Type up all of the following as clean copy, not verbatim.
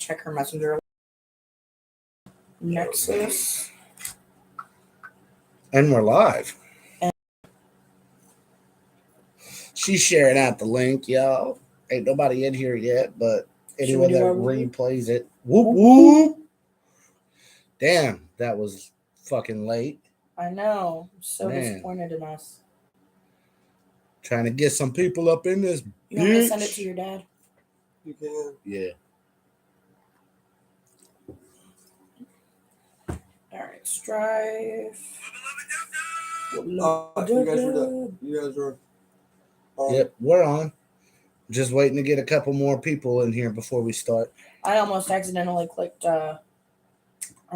check her messenger. Nexus. And we're live. She's sharing out the link, y'all. Ain't nobody in here yet, but anyone that replays it. Whoop, whoop. Damn, that was fucking late. I know. I'm so disappointed in us. Trying to get some people up in this. You want me to send it to your dad? You can. Yeah. Alright, Strife. You guys are. Yep, we're on. Just waiting to get a couple more people in here before we start. I almost accidentally clicked our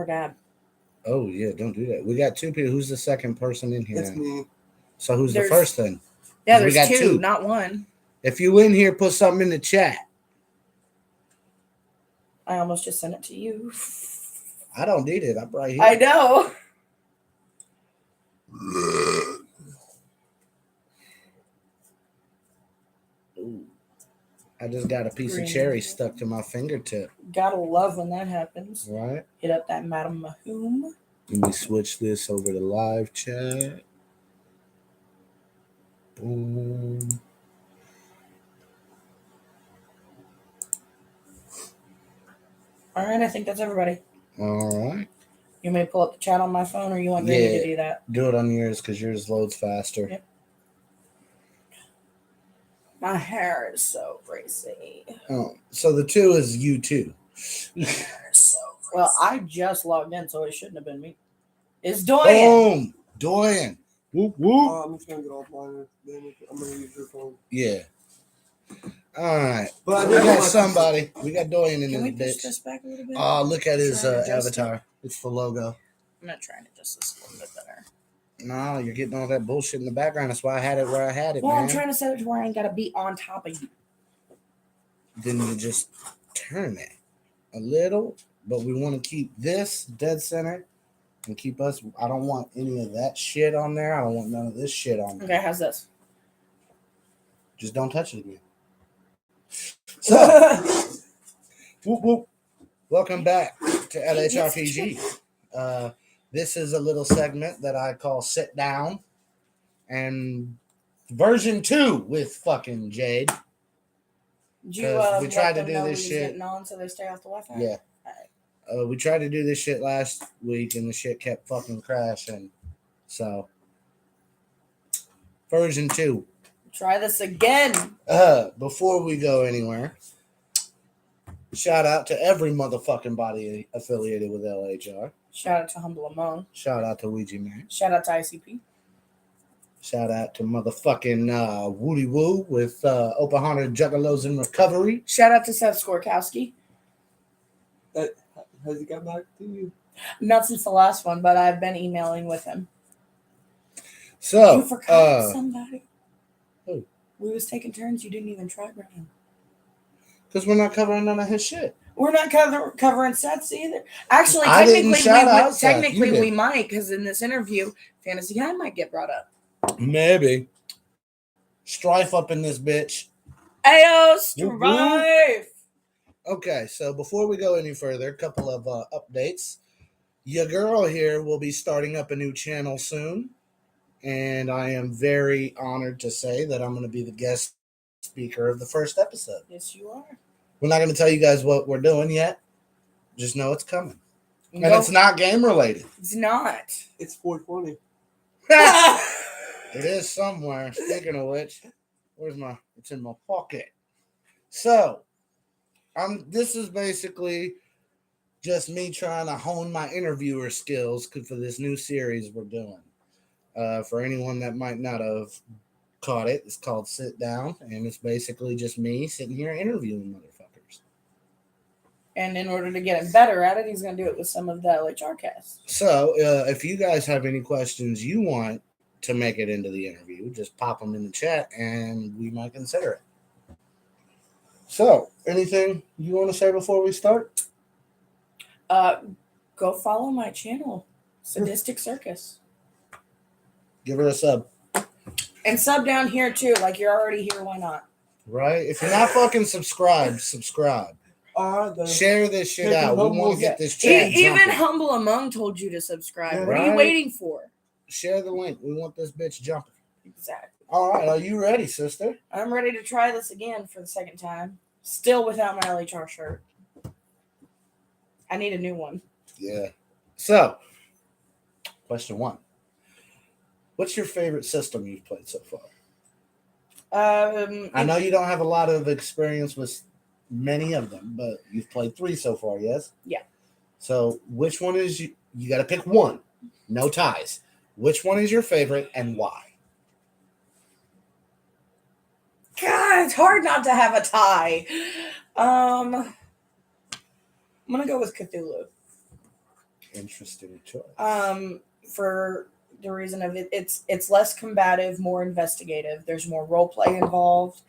dad. Oh, yeah, don't do that. We got two people. Who's the second person in here? It's me. So who's the first then? Yeah, there's two, not one. If you in here, put something in the chat. I almost just sent it to you. I don't need it. I'm right here. I know. Ooh. I just got a piece of cherry stuck to my fingertip. Gotta love when that happens. Right. Hit up that Madam Mahoom. Let me switch this over to live chat. Boom. All right, I think that's everybody. All right. You may pull up the chat on my phone, or you want me to do that? Do it on yours because yours loads faster. Yep. My hair is so crazy. Oh, so the two is you too. Well, I just logged in, so it shouldn't have been me. It's Doyen. Boom, Doyen. Whoop whoop. I'm just gonna get offline. I'm gonna use your phone. Yeah. All right. But we got somebody. We got Doyen in Can we this push bitch. this back a little bit? Oh, look at his avatar. It's the logo. I'm not trying to adjust this a little bit better. No, you're getting all that bullshit in the background. That's why I had it where I had it, Well, man. I'm trying to set it to where I ain't got to be on top of you. Then you just turn it a little, but we want to keep this dead center and keep us. I don't want any of that shit on there. I don't want none of this shit on there. Okay, how's this? Just don't touch it again. So, whoop, whoop. Welcome back to LHRPG. This is a little segment that I call Sit Down. And version 2 with fucking Jayde. We tried to do this shit. Getting on so they stay off the Wi-Fi? Yeah. Right. We tried to do this shit last week and the shit kept fucking crashing. So, version 2. Try this again. Before we go anywhere, shout out to every motherfucking body affiliated with LHR. Shout out to Humble Amon. Shout out to Ouija Man. Shout out to ICP. Shout out to motherfucking Woody Woo with Open Hearted Juggalos in Recovery. Shout out to Seth Skorkowski. Has he got back to you? Not since the last one, but I've been emailing with him. So, you forgot somebody. Who? We was taking turns. You didn't even try, Brian. Because we're not covering none of his shit. We're not covering Seth's either. Actually, technically we might, because in this interview, Fantasy Guy might get brought up. Maybe. Strife up in this bitch. Ayo, Strife! Okay, so before we go any further, a couple of updates. Your girl here will be starting up a new channel soon. And I am very honored to say that I'm going to be the guest speaker of the first episode. Yes, you are. We're not going to tell you guys what we're doing yet. Just know it's coming. And it's not game related. It's not. It's 420. It is somewhere. Speaking of which, it's in my pocket. So, this is basically just me trying to hone my interviewer skills for this new series we're doing. For anyone that might not have caught it, it's called Sit Down, and it's basically just me sitting here interviewing motherfuckers. And in order to get him better at it, he's going to do it with some of the LHR cast. So, if you guys have any questions you want to make it into the interview, just pop them in the chat, and we might consider it. So, anything you want to say before we start? Go follow my channel, Sadistic Circus. Give her a sub. And sub down here, too. Like, you're already here. Why not? Right? If you're not fucking subscribed, subscribe. Share this shit out. We want to get this chat Even jumping. Humble Among told you to subscribe. Yeah, what are you waiting for? Share the link. We want this bitch jumping. Exactly. All right. Are you ready, sister? I'm ready to try this again for the second time. Still without my LHR shirt. I need a new one. Yeah. So, question 1. What's your favorite system you've played so far? I know you don't have a lot of experience with many of them, but you've played 3 so far, yes? Yeah. So, which one is you got to pick one. No ties. Which one is your favorite and why? God, it's hard not to have a tie. I'm gonna go with Cthulhu. Interesting choice. For the reason of it's less combative, more investigative. There's more role play involved,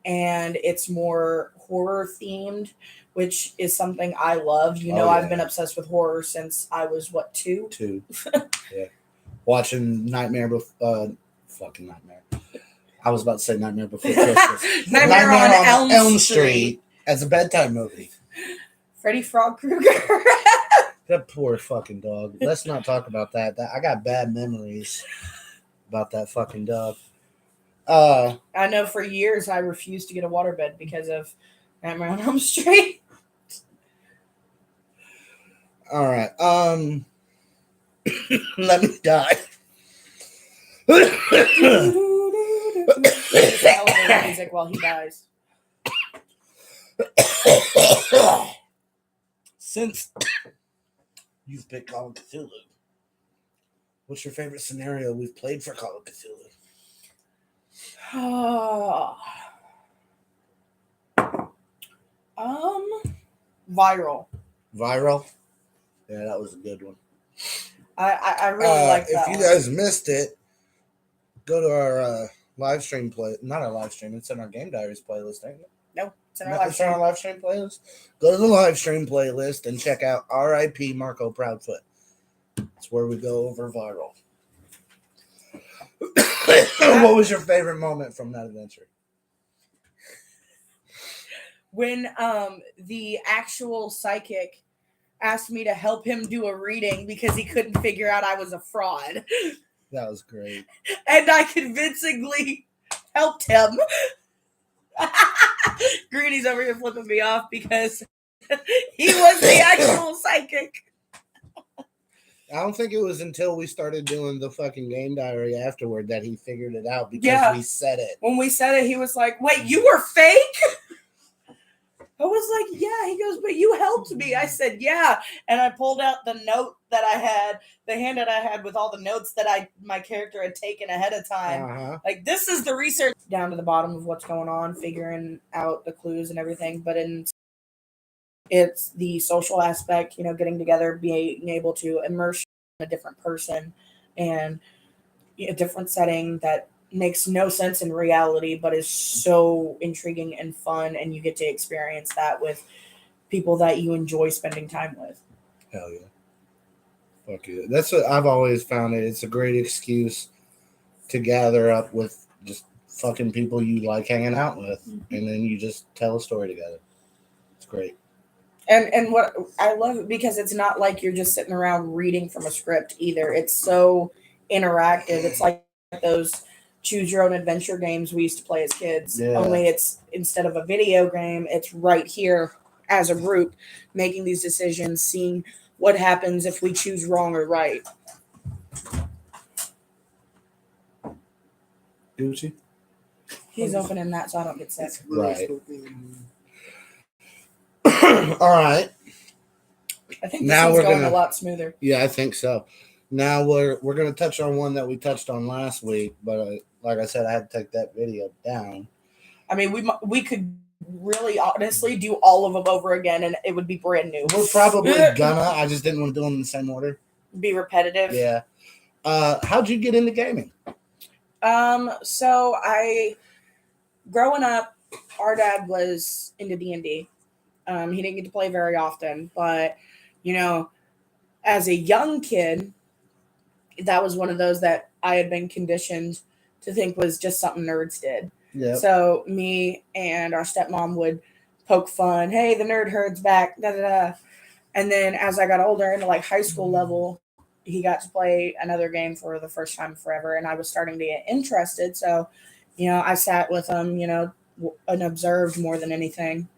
and it's more horror themed, which is something I love. You know, I've been obsessed with horror since I was 2? 2. Yeah. Watching Nightmare fucking Nightmare. I was about to say Nightmare Before Christmas. Nightmare on Elm Street as a bedtime movie. Freddy Frog Krueger. That poor fucking dog. Let's not talk about that. I got bad memories about that fucking dog. I know for years I refused to get a waterbed because of Nightmare on Elm Street. All right. Let me die. Elevator music while he dies. Since you've picked Call of Cthulhu, what's your favorite scenario we've played for Call of Cthulhu? Viral. Viral? Yeah, that was a good one. I really like that. If you guys missed it, go to our live stream not our live stream, it's in our Game Diaries playlist, ain't it? No, it's in our live stream. It's on our live stream playlist. Go to the live stream playlist and check out R.I.P. Marco Proudfoot. It's where we go over Viral. What was your favorite moment from that adventure? When the actual psychic asked me to help him do a reading because he couldn't figure out I was a fraud. That was great. And I convincingly helped him. Greeny's over here flipping me off because he was the actual psychic. I don't think it was until we started doing the fucking game diary afterward that he figured it out because we said it. When we said it, he was like, wait, you were fake? I was like, yeah. He goes, but you helped me. I said, yeah. And I pulled out the note that I had, the handout I had with all the notes that my character had taken ahead of time. Uh-huh. Like, this is the research down to the bottom of what's going on, figuring out the clues and everything. But it's the social aspect, getting together, being able to immerse in a different person and a different setting that makes no sense in reality, but is so intriguing and fun, and you get to experience that with people that you enjoy spending time with. Hell yeah. Fuck yeah. That's what I've always found. It's a great excuse to gather up with just fucking people you like hanging out with, and then you just tell a story together. It's great. And what I love it because it's not like you're just sitting around reading from a script either. It's so interactive. It's like those choose your own adventure games we used to play as kids. Yeah. Only it's instead of a video game, it's right here as a group making these decisions, seeing what happens if we choose wrong or right. Gucci? He's opening that so I don't get sick. Right. All right. I think this is going a lot smoother. Yeah, I think so. Now we're going to touch on one that we touched on last week, but like I said, I had to take that video down. I mean, we could really honestly do all of them over again, and it would be brand new. We're probably gonna. I just didn't want to do them in the same order. Be repetitive. Yeah. How'd you get into gaming? So growing up, our dad was into D&D. He didn't get to play very often, but as a young kid, that was one of those that I had been conditioned to think was just something nerds did. Yeah. So me and our stepmom would poke fun. Hey, the nerd herd's back. Da da da. And then as I got older into like high school level, he got to play another game for the first time forever, and I was starting to get interested. So, I sat with him, and observed more than anything.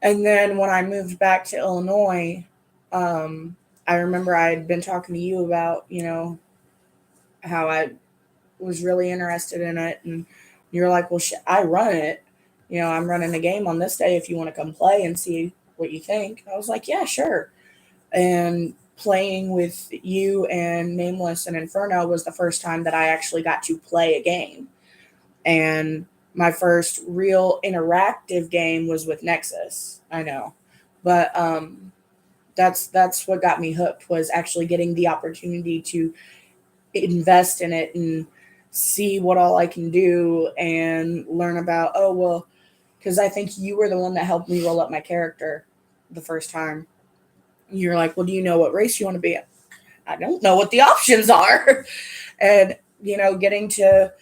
And then when I moved back to Illinois, I remember I had been talking to you about, how I was really interested in it. And you're like, well, I run it. I'm running a game on this day if you want to come play and see what you think. I was like, yeah, sure. And playing with you and Nameless and Inferno was the first time that I actually got to play a game. And my first real interactive game was with Nexus. I know. But that's what got me hooked, was actually getting the opportunity to invest in it and see what all I can do and learn about, because I think you were the one that helped me roll up my character the first time. You're like, well, do you know what race you want to be? I don't know what the options are. And, getting to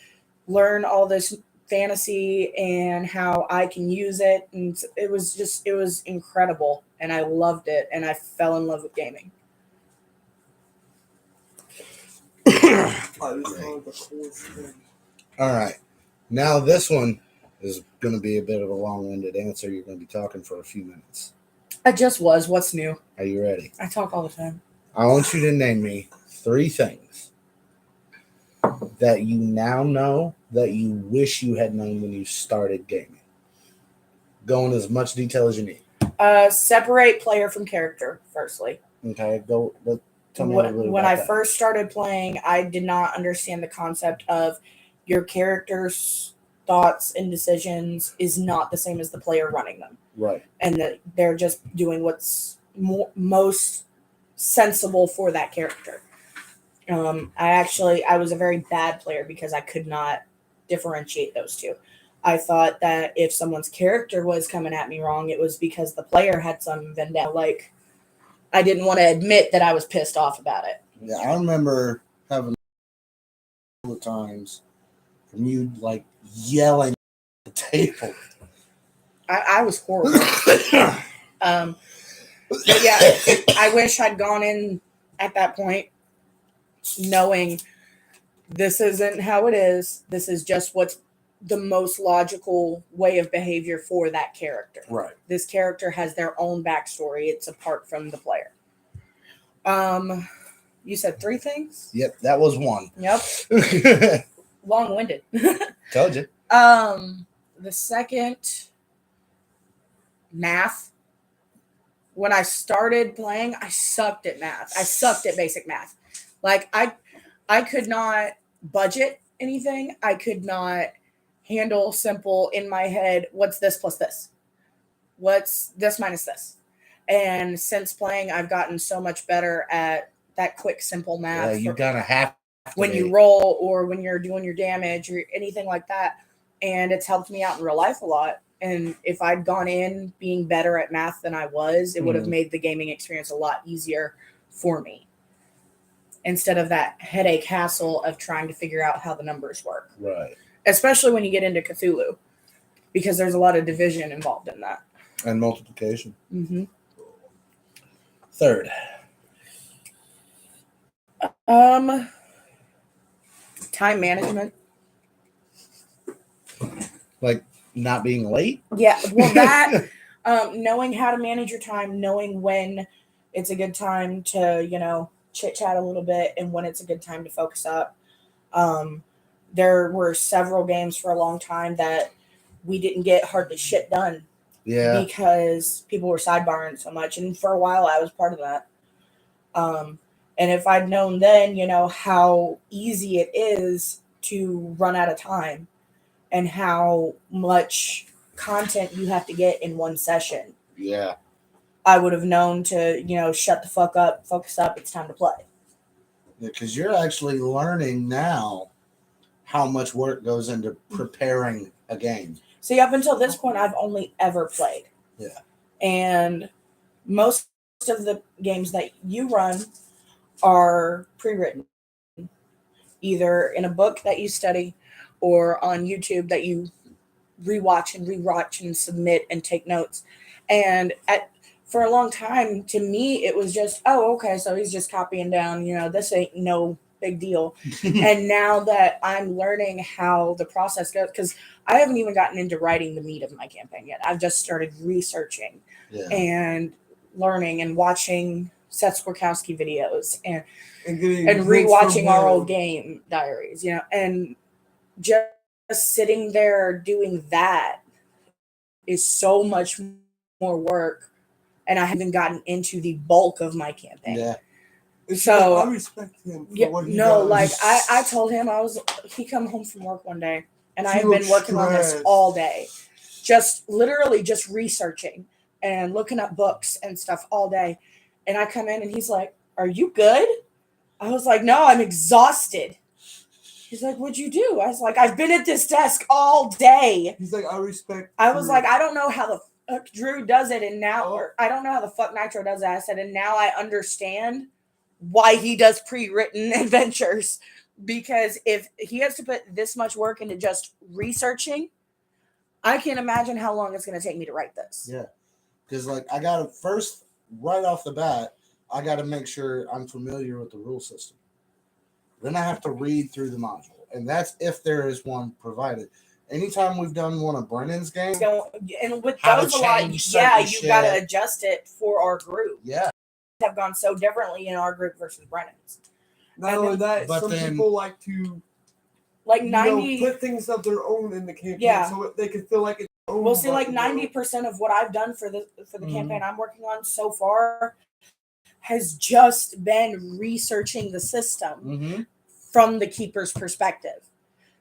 learn all this fantasy and how I can use it. And it was incredible. And I loved it. And I fell in love with gaming. I just found the coolest thing. All right. Now this one is going to be a bit of a long-winded answer. You're going to be talking for a few minutes. I just was. What's new? Are you ready? I talk all the time. I want you to name me 3 things that you now know that you wish you had known when you started gaming. Go in as much detail as you need. Separate player from character, firstly. Okay, tell me a little bit when about I that. first started playing, I did not understand the concept of your character's thoughts and decisions is not the same as the player running them. Right. And that they're just doing what's most sensible for that character. I was a very bad player because I could not differentiate those two. I thought that if someone's character was coming at me wrong, it was because the player had some vendetta. Like, I didn't want to admit that I was pissed off about it. Yeah, I remember having all the times from you like yelling at the table. I was horrible. But yeah, I wish I'd gone in at that point knowing this isn't how it is. This is just what's the most logical way of behavior for that character. Right. This character has their own backstory. It's apart from the player. You said 3 things? Yep, that was one. Yep. Long-winded. Told you. The second, math. When I started playing, I sucked at math. I sucked at basic math. Like, I could not budget anything. I could not handle simple in my head, what's this plus this? What's this minus this? And since playing, I've gotten so much better at that quick, simple math. Yeah, you gotta have to when you roll or when you're doing your damage or anything like that. And it's helped me out in real life a lot. And if I'd gone in being better at math than I was, it would have made the gaming experience a lot easier for me. Instead of that headache hassle of trying to figure out how the numbers work. Right. Especially when you get into Cthulhu. Because there's a lot of division involved in that. And multiplication. Mm-hmm. Third. Time management. Like not being late? Yeah, well that, knowing how to manage your time, knowing when it's a good time to, chit-chat a little bit and when it's a good time to focus up. There were several games for a long time that we didn't get hardly shit done. Yeah. Because people were sidebarring so much. And for a while, I was part of that. And if I'd known then, how easy it is to run out of time and how much content you have to get in one session. Yeah. I would have known to, shut the fuck up, focus up, it's time to play. Yeah, because you're actually learning now how much work goes into preparing a game. See, up until this point, I've only ever played. Yeah. And most of the games that you run are pre-written. Either in a book that you study or on YouTube that you rewatch and submit and take notes. And for a long time, to me, it was just, oh, okay, so he's just copying down, this ain't no big deal. And now that I'm learning how the process goes, because I haven't even gotten into writing the meat of my campaign yet. I've just started researching and learning and watching Seth Skorkowski videos and rewatching our old game diaries, and just sitting there doing that is so much more work, and I haven't gotten into the bulk of my campaign. Yeah. So I respect him for what he does. like I told him he come home from work one day and I have been working on this all day. Just literally just researching and looking up books and stuff all day. And I come in and he's like, "Are you good?" I was like, "No, I'm exhausted." He's like, "What'd you do?" I was like, "I've been at this desk all day." He's like, I respect. I was like, "I don't know how the fuck Drew does it, and now or I don't know how the fuck Nitro does it." I said, "And now I understand why he does pre-written adventures, because if he has to put this much work into just researching, I can't imagine how long it's going to take me to write this." Yeah, because I got to first, right off the bat, I got to make sure I'm familiar with the rule system. Then I have to read through the module, and that's if there is one provided. Anytime we've done one of Brennan's games, and with those a lot, you got to adjust it for our group. Yeah. Have gone so differently in our group versus Brennan's. Not only that, some people like to 90 put things of their own in the campaign, so they can feel like it's their own. Well, see, 90% of what I've done for the campaign I'm working on so far has just been researching the system from the keeper's perspective.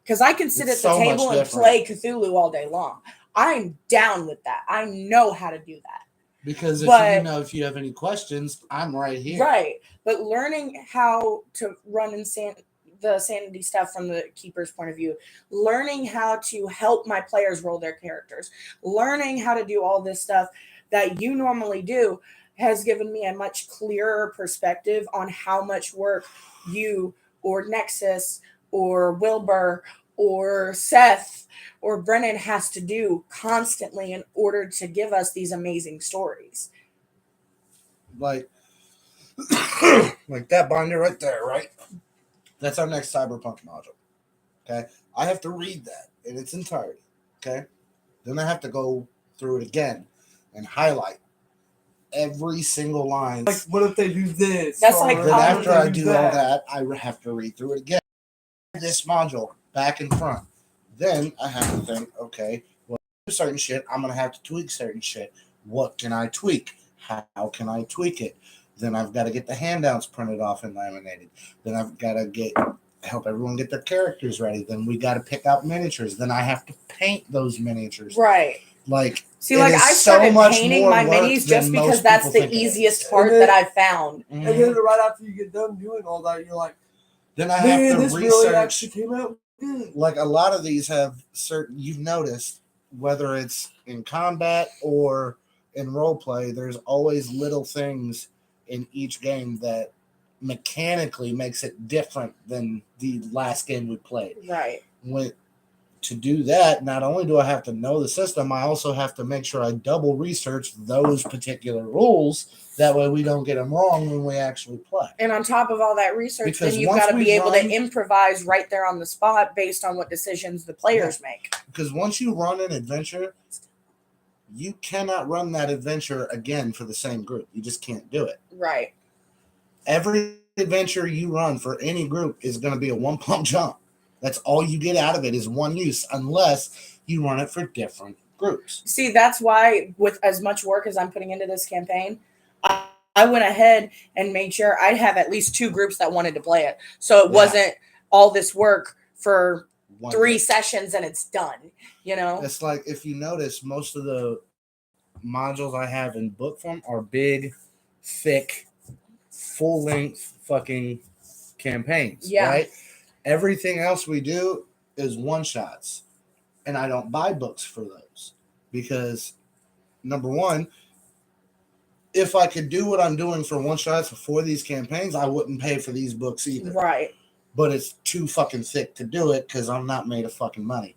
Because I can sit at the table and play Cthulhu all day long. I'm down with that. I know how to do that. Because if you have any questions, I'm right here. Right. But learning how to run the sanity stuff from the keeper's point of view, learning how to help my players roll their characters, learning how to do all this stuff that you normally do has given me a much clearer perspective on how much work you or Nexus or Wilbur or Seth or Brennan has to do constantly in order to give us these amazing stories. Like that binder right there, right? That's our next Cyberpunk module. Okay? I have to read that in its entirety. Okay? Then I have to go through it again and highlight every single line. Like, what if they do this? That's like then after I do all that, I have to read through it again. This module back and front. Then I have to think, okay, well, certain shit, I'm going to have to tweak certain shit. What can I tweak? How can I tweak it? Then I've got to get the handouts printed off and laminated. Then I've got to help everyone get their characters ready. Then we got to pick out miniatures. Then I have to paint those miniatures. Right. I started painting my minis just because that's the easiest part that I've found. And then right after you get done doing all that, you're like, then I have to this research. really actually came out good. Like a lot of these have you've noticed, whether it's in combat or in role play, there's always little things in each game that mechanically makes it different than the last game we played. Right. To do that, not only do I have to know the system, I also have to make sure I double research those particular rules. That way we don't get them wrong when we actually play. And on top of all that research, then you've got to be able to improvise right there on the spot based on what decisions the players make. Because once you run an adventure, you cannot run that adventure again for the same group. You just can't do it. Right. Every adventure you run for any group is going to be a one pump jump. That's all you get out of it is one use, unless you run it for different groups. See, that's why with as much work as I'm putting into this campaign, I went ahead and made sure I'd have at least 2 groups that wanted to play it. So it wasn't all this work for 3 sessions and it's done, It's like, if you notice, most of the modules I have in book form are big, thick, full-length fucking campaigns, right? Everything else we do is one-shots, and I don't buy books for those because, number one, if I could do what I'm doing for one-shots for these campaigns, I wouldn't pay for these books either. Right. But it's too fucking thick to do it because I'm not made of fucking money.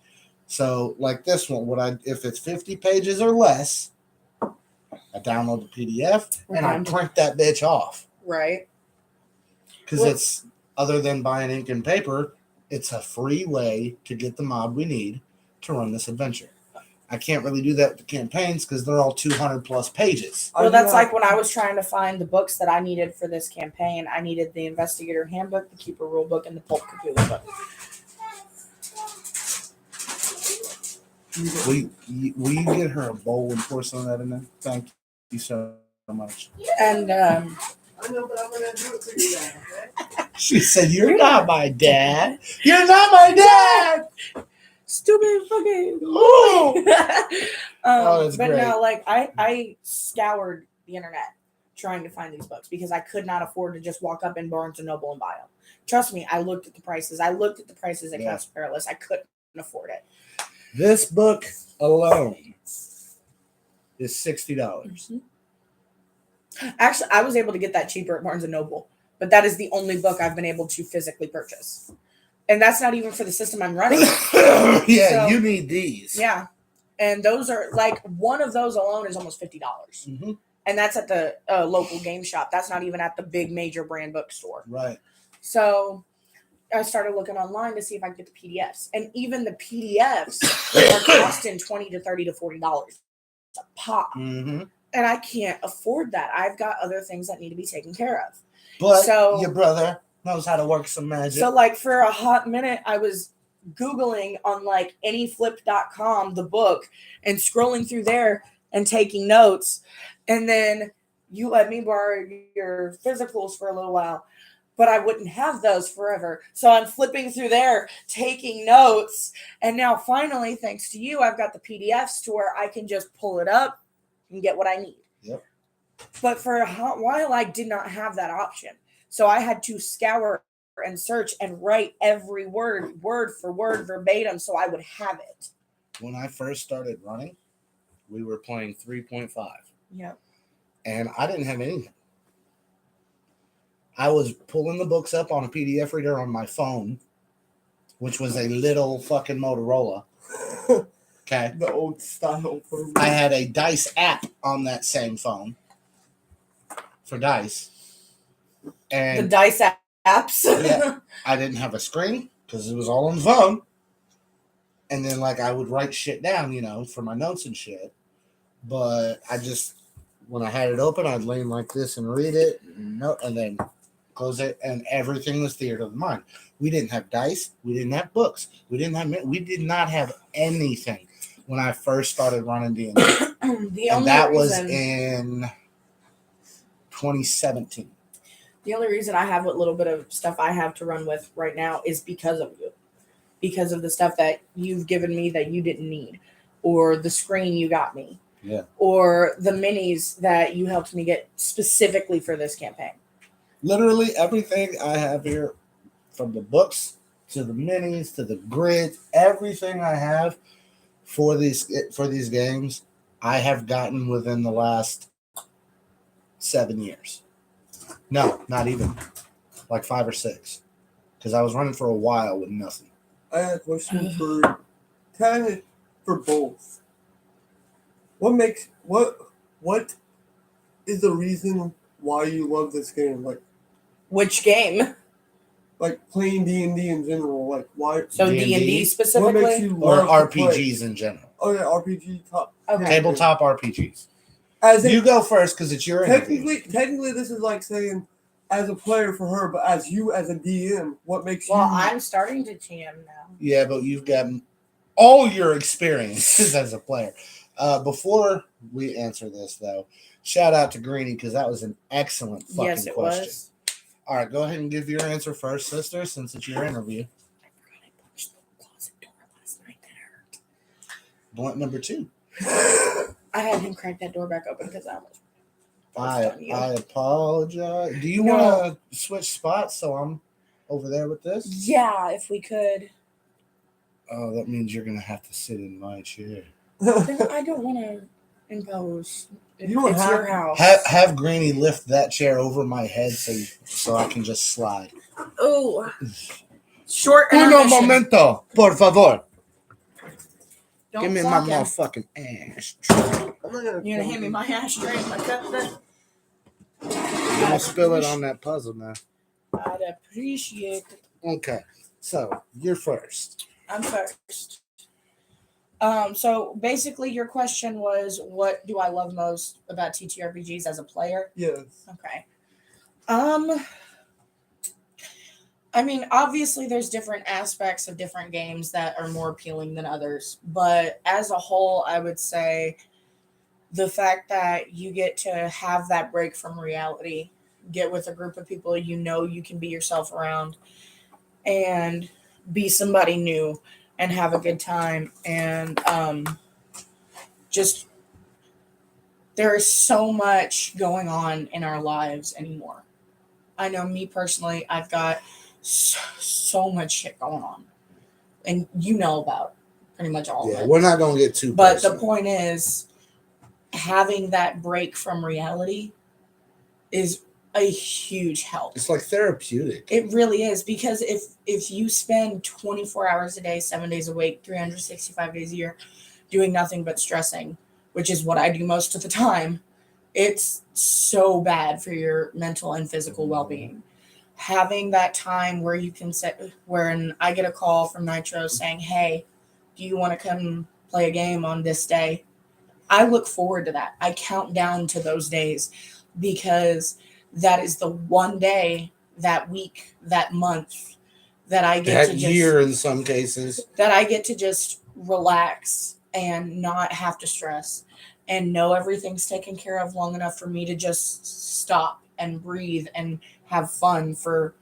So, like this one, if it's 50 pages or less, I download the PDF and I print that bitch off. Right. Because it's, other than buying ink and paper, it's a free way to get the mod we need to run this adventure. I can't really do that with the campaigns because they're all 200 plus pages. Well, that's like when I was trying to find the books that I needed for this campaign. I needed the Investigator Handbook, the Keeper Rule Book, and the Pulp Cthulhu book. Will you get her a bowl and pour some of that in there? Thank you so much. And I know, but I'm gonna do it for you now, okay? She said, "You're not my dad. You're not my dad." Stupid fucking. Oh, that's but great. no, like I scoured the internet trying to find these books because I could not afford to just walk up in Barnes and Noble and buy them. Trust me, I looked at the prices. I looked at the prices at Castle Perilous. I couldn't afford it. This book alone is $60. Mm-hmm. Actually, I was able to get that cheaper at Barnes and Noble, but that is the only book I've been able to physically purchase. And that's not even for the system I'm running. Yeah, so, you need these. Yeah. And those are like, one of those alone is almost $50. Mm-hmm. And that's at the local game shop. That's not even at the big major brand bookstore. Right. So I started looking online to see if I could get the PDFs. And even the PDFs are costing $20 to $30 to $40 a pop. Mm-hmm. And I can't afford that. I've got other things that need to be taken care of. But your brother knows how to work some magic. So, like, for a hot minute, I was Googling on, like, anyflip.com, the book, and scrolling through there and taking notes. And then you let me borrow your physicals for a little while, but I wouldn't have those forever. So I'm flipping through there, taking notes. And now, finally, thanks to you, I've got the PDFs to where I can just pull it up and get what I need. Yep. But for a hot while, I did not have that option. So I had to scour and search and write every word for word, verbatim, so I would have it. When I first started running, we were playing 3.5. Yeah. And I didn't have anything. I was pulling the books up on a PDF reader on my phone, which was a little fucking Motorola. Okay. The old style. I had a dice app on that same phone for dice. And the dice apps. Yeah, I didn't have a screen because it was all on the phone. And then, like, I would write shit down, for my notes and shit. But I just, when I had it open, I'd lean like this and read it, and then close it, and everything was theater of the mind. We didn't have dice. We didn't have books. We did not have anything when I first started running D&D. And that was in 2017. The only reason I have what little bit of stuff I have to run with right now is because of you. Because of the stuff that you've given me that you didn't need. Or the screen you got me. Yeah. Or the minis that you helped me get specifically for this campaign. Literally everything I have here, from the books to the minis to the grid, everything I have for these games, I have gotten within the last 7 years. No, not even. Like 5 or 6. Because I was running for a while with nothing. I had a question for both. What is the reason why you love this game? Like, which game? Like playing D&D in general. Like, why? So D&D specifically? What makes you or love RPGs in general? Oh yeah, RPG top. Okay. Tabletop RPGs. You go first because it's your technically, this is like saying, as a player for her, but as you as a DM, what makes you? Well, I'm starting to TM now. Yeah, but you've got all your experiences as a player. Before we answer this, though, shout out to Greenie because that was an excellent fucking question. Was. All right, go ahead and give your answer first, sister, since it's your interview. I forgot I punched the closet door last night. That hurt. Blunt number 2. I had him crack that door back open because I almost. I apologize. Do you want to switch spots so I'm over there with this? Yeah, if we could. Oh, that means you're going to have to sit in my chair. I don't want to impose. It's your house. Have Greenie lift that chair over my head so I can just slide. Oh. Short Uno intermission. momento, por favor. Don't Give me my clock him. motherfucking ass. I'm not gonna You gonna hand me my ashtray and my cup then? I'm gonna spill it on that puzzle now. I'd appreciate it. Okay, so you're first. I'm first. So basically your question was, what do I love most about TTRPGs as a player? Yes. Okay. I mean, obviously there's different aspects of different games that are more appealing than others, but as a whole, I would say the fact that you get to have that break from reality, get with a group of people you know you can be yourself around and be somebody new and have a good time, and just there is so much going on in our lives anymore. I know me personally, I've got so much shit going on, and you know about pretty much all of Yeah, it. we're not gonna get too. But personal. the point is, having that break from reality is a huge help. It's like therapeutic. It really is, because if you spend 24 hours a day, 7 days a week, 365 days a year doing nothing but stressing, which is what I do most of the time, it's so bad for your mental and physical well-being. Having that time where you can sit, when I get a call from Nitro saying, hey, do you want to come play a game on this day? I look forward to that. I count down to those days, because that is the one day, that week, that month that I get That to year in some cases. that I get to just relax and not have to stress and know everything's taken care of long enough for me to just stop and breathe and have fun for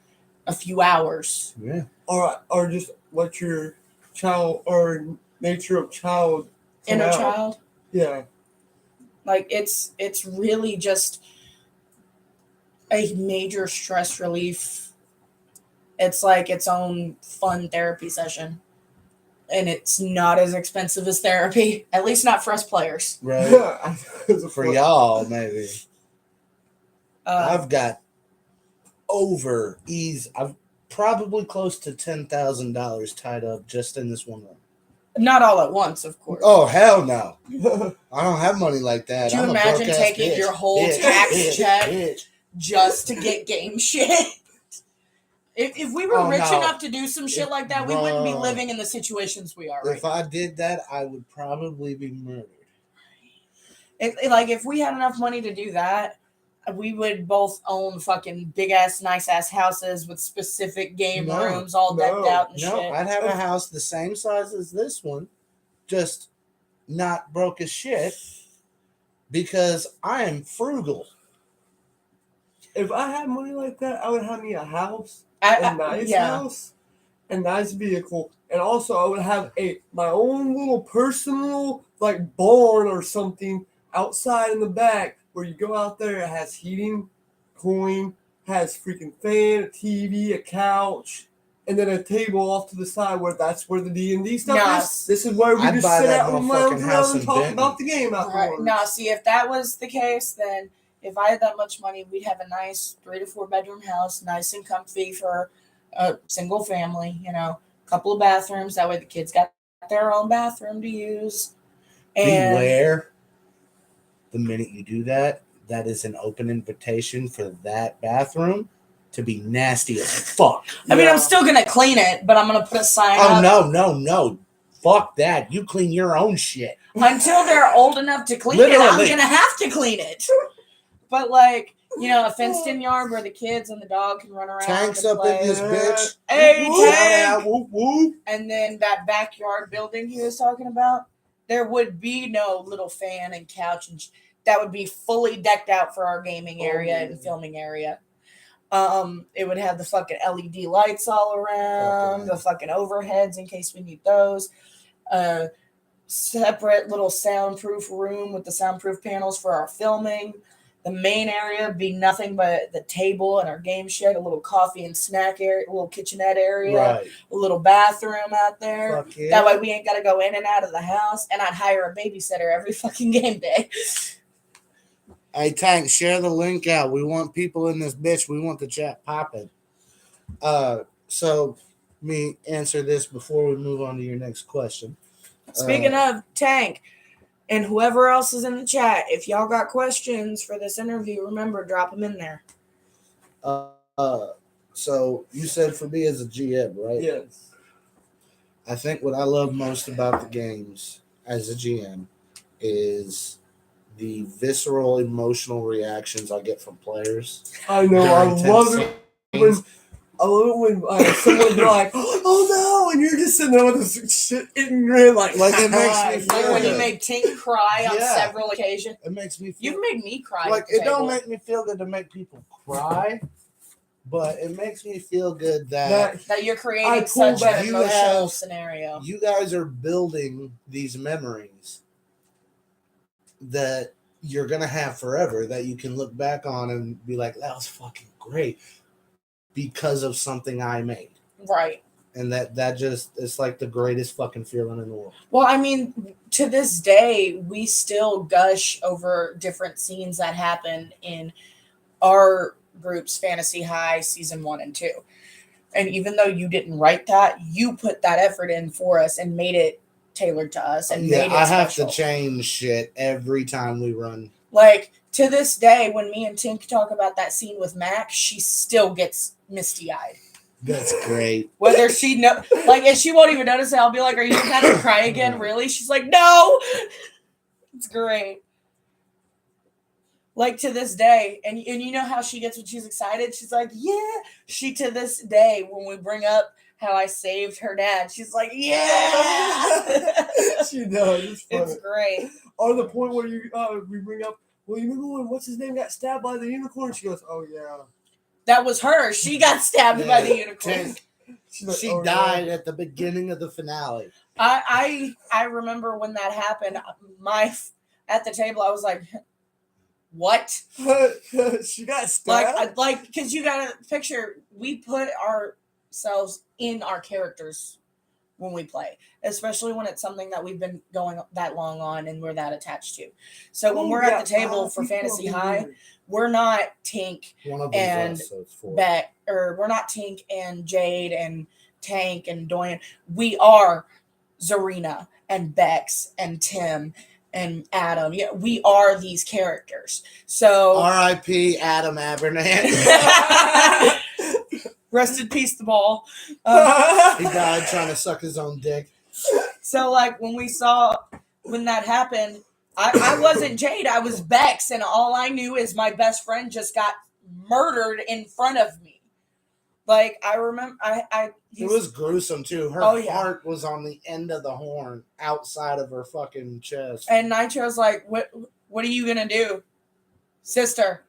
a few hours. Yeah. Or just let your child or nature of child come Inner out. child. Yeah. Like it's really just a major stress relief. It's like its own fun therapy session. And it's not as expensive as therapy, at least not for us players. Right. For y'all, maybe. I've got I've probably close to $10,000 tied up just in this one room. Not all at once, of course. Oh, hell no. I don't have money like that. Do you I'm imagine a broke-ass taking bitch. your whole Bitch. tax Bitch. check Bitch. just to get game shit? If we were rich no. enough to do some shit like that, we wouldn't be living in the situations we are right If I did that, I would probably be murdered. If we had enough money to do that, we would both own fucking big ass, nice ass houses with specific game rooms all decked out and shit. I'd have a house the same size as this one, just not broke as shit, because I am frugal. If I had money like that, I would have me a house, a nice house, a nice vehicle, and also I would have my own little personal like barn or something outside in the back where you go out there. It has heating, cooling, has freaking fan, a TV, a couch, and then a table off to the side that's where the D&D stuff is. This is where we I'd just buy sit that out and lounge motherfucking around house and in talk Benton. about the game afterwards. Right. Now, see, if that was the case, then if I had that much money, we'd have a nice 3 to 4 bedroom house, nice and comfy for a single family, couple of bathrooms. That way the kids got their own bathroom to use. And beware, the minute you do that, that is an open invitation for that bathroom to be nasty as fuck. I mean, I'm still going to clean it, but I'm going to put a sign up. Oh, no. Fuck that. You clean your own shit. Until they're old enough to clean it, I'm going to have to clean it. But a fenced-in yard where the kids and the dog can run around. Tanks and up play. in this bitch. Hey, Tank! whoop, whoop. And then that backyard building he was talking about, there would be no little fan and couch, and that would be fully decked out for our gaming area and filming area. It would have the fucking LED lights all around, the fucking overheads in case we need those. Separate little soundproof room with the soundproof panels for our filming. The main area would be nothing but the table and our game shed, a little coffee and snack area, a little kitchenette area, a little bathroom out there. Yeah. That way we ain't got to go in and out of the house, and I'd hire a babysitter every fucking game day. Hey, Tank, share the link out. We want people in this bitch. We want the chat popping. So, let me answer this before we move on to your next question. Speaking of Tank and whoever else is in the chat, if y'all got questions for this interview, remember, drop them in there. So you said for me as a GM, right? Yes. I think what I love most about the games as a GM is the visceral emotional reactions I get from players. I know. I love it when someone be like, "Oh no," and you're just sitting there with this shit in your like it makes me feel like when good. you made Tink cry on several occasions. It makes me feel You've made me cry. Like it don't make me feel good to make people cry, but it makes me feel good that you're creating such an emotional scenario. You guys are building these memories that you're gonna have forever, that you can look back on and be like, that was fucking great because of something I made. Right. And that just, it's like the greatest fucking feeling in the world. Well, I mean, to this day, we still gush over different scenes that happen in our group's Fantasy High season 1 and 2. And even though you didn't write that, you put that effort in for us and made it tailored to us and made it I have special. to change shit every time we run. Like, to this day, when me and Tink talk about that scene with Mac, she still gets misty-eyed. That's great. Whether she if she won't even notice it, I'll be like, "Are you gonna cry again? Really?" She's like, "No." It's great. Like, to this day, and you know how she gets when she's excited? She's like, "Yeah." She, to this day, when we bring up how I saved her dad, she's like, "Yeah." She does. It's great. Or the point where we bring up, well, you remember when what's his name got stabbed by the unicorn? She goes, "Oh yeah." That was her. She got stabbed by the unicorn. She died at the beginning of the finale. I remember when that happened. At the table, I was like, "What?" She got stabbed. Like, because you gotta picture, we put ourselves in our characters when we play, especially when it's something that we've been going that long on and we're that attached to. So when we're at the table for Fantasy High, we're not Tink and Beck, or we're not Tink and Jade and Tank and Doyen. We are Zarina and Bex and Tim and Adam. Yeah, we are these characters. So R.I.P. Adam Abernathy. Rest in peace, the ball. He died trying to suck his own dick. So, like, when that happened, I wasn't Jade. I was Bex, and all I knew is my best friend just got murdered in front of me. Like, I remember, it was gruesome too. Her heart was on the end of the horn, outside of her fucking chest. And Nitro's like, "What are you gonna do, sister?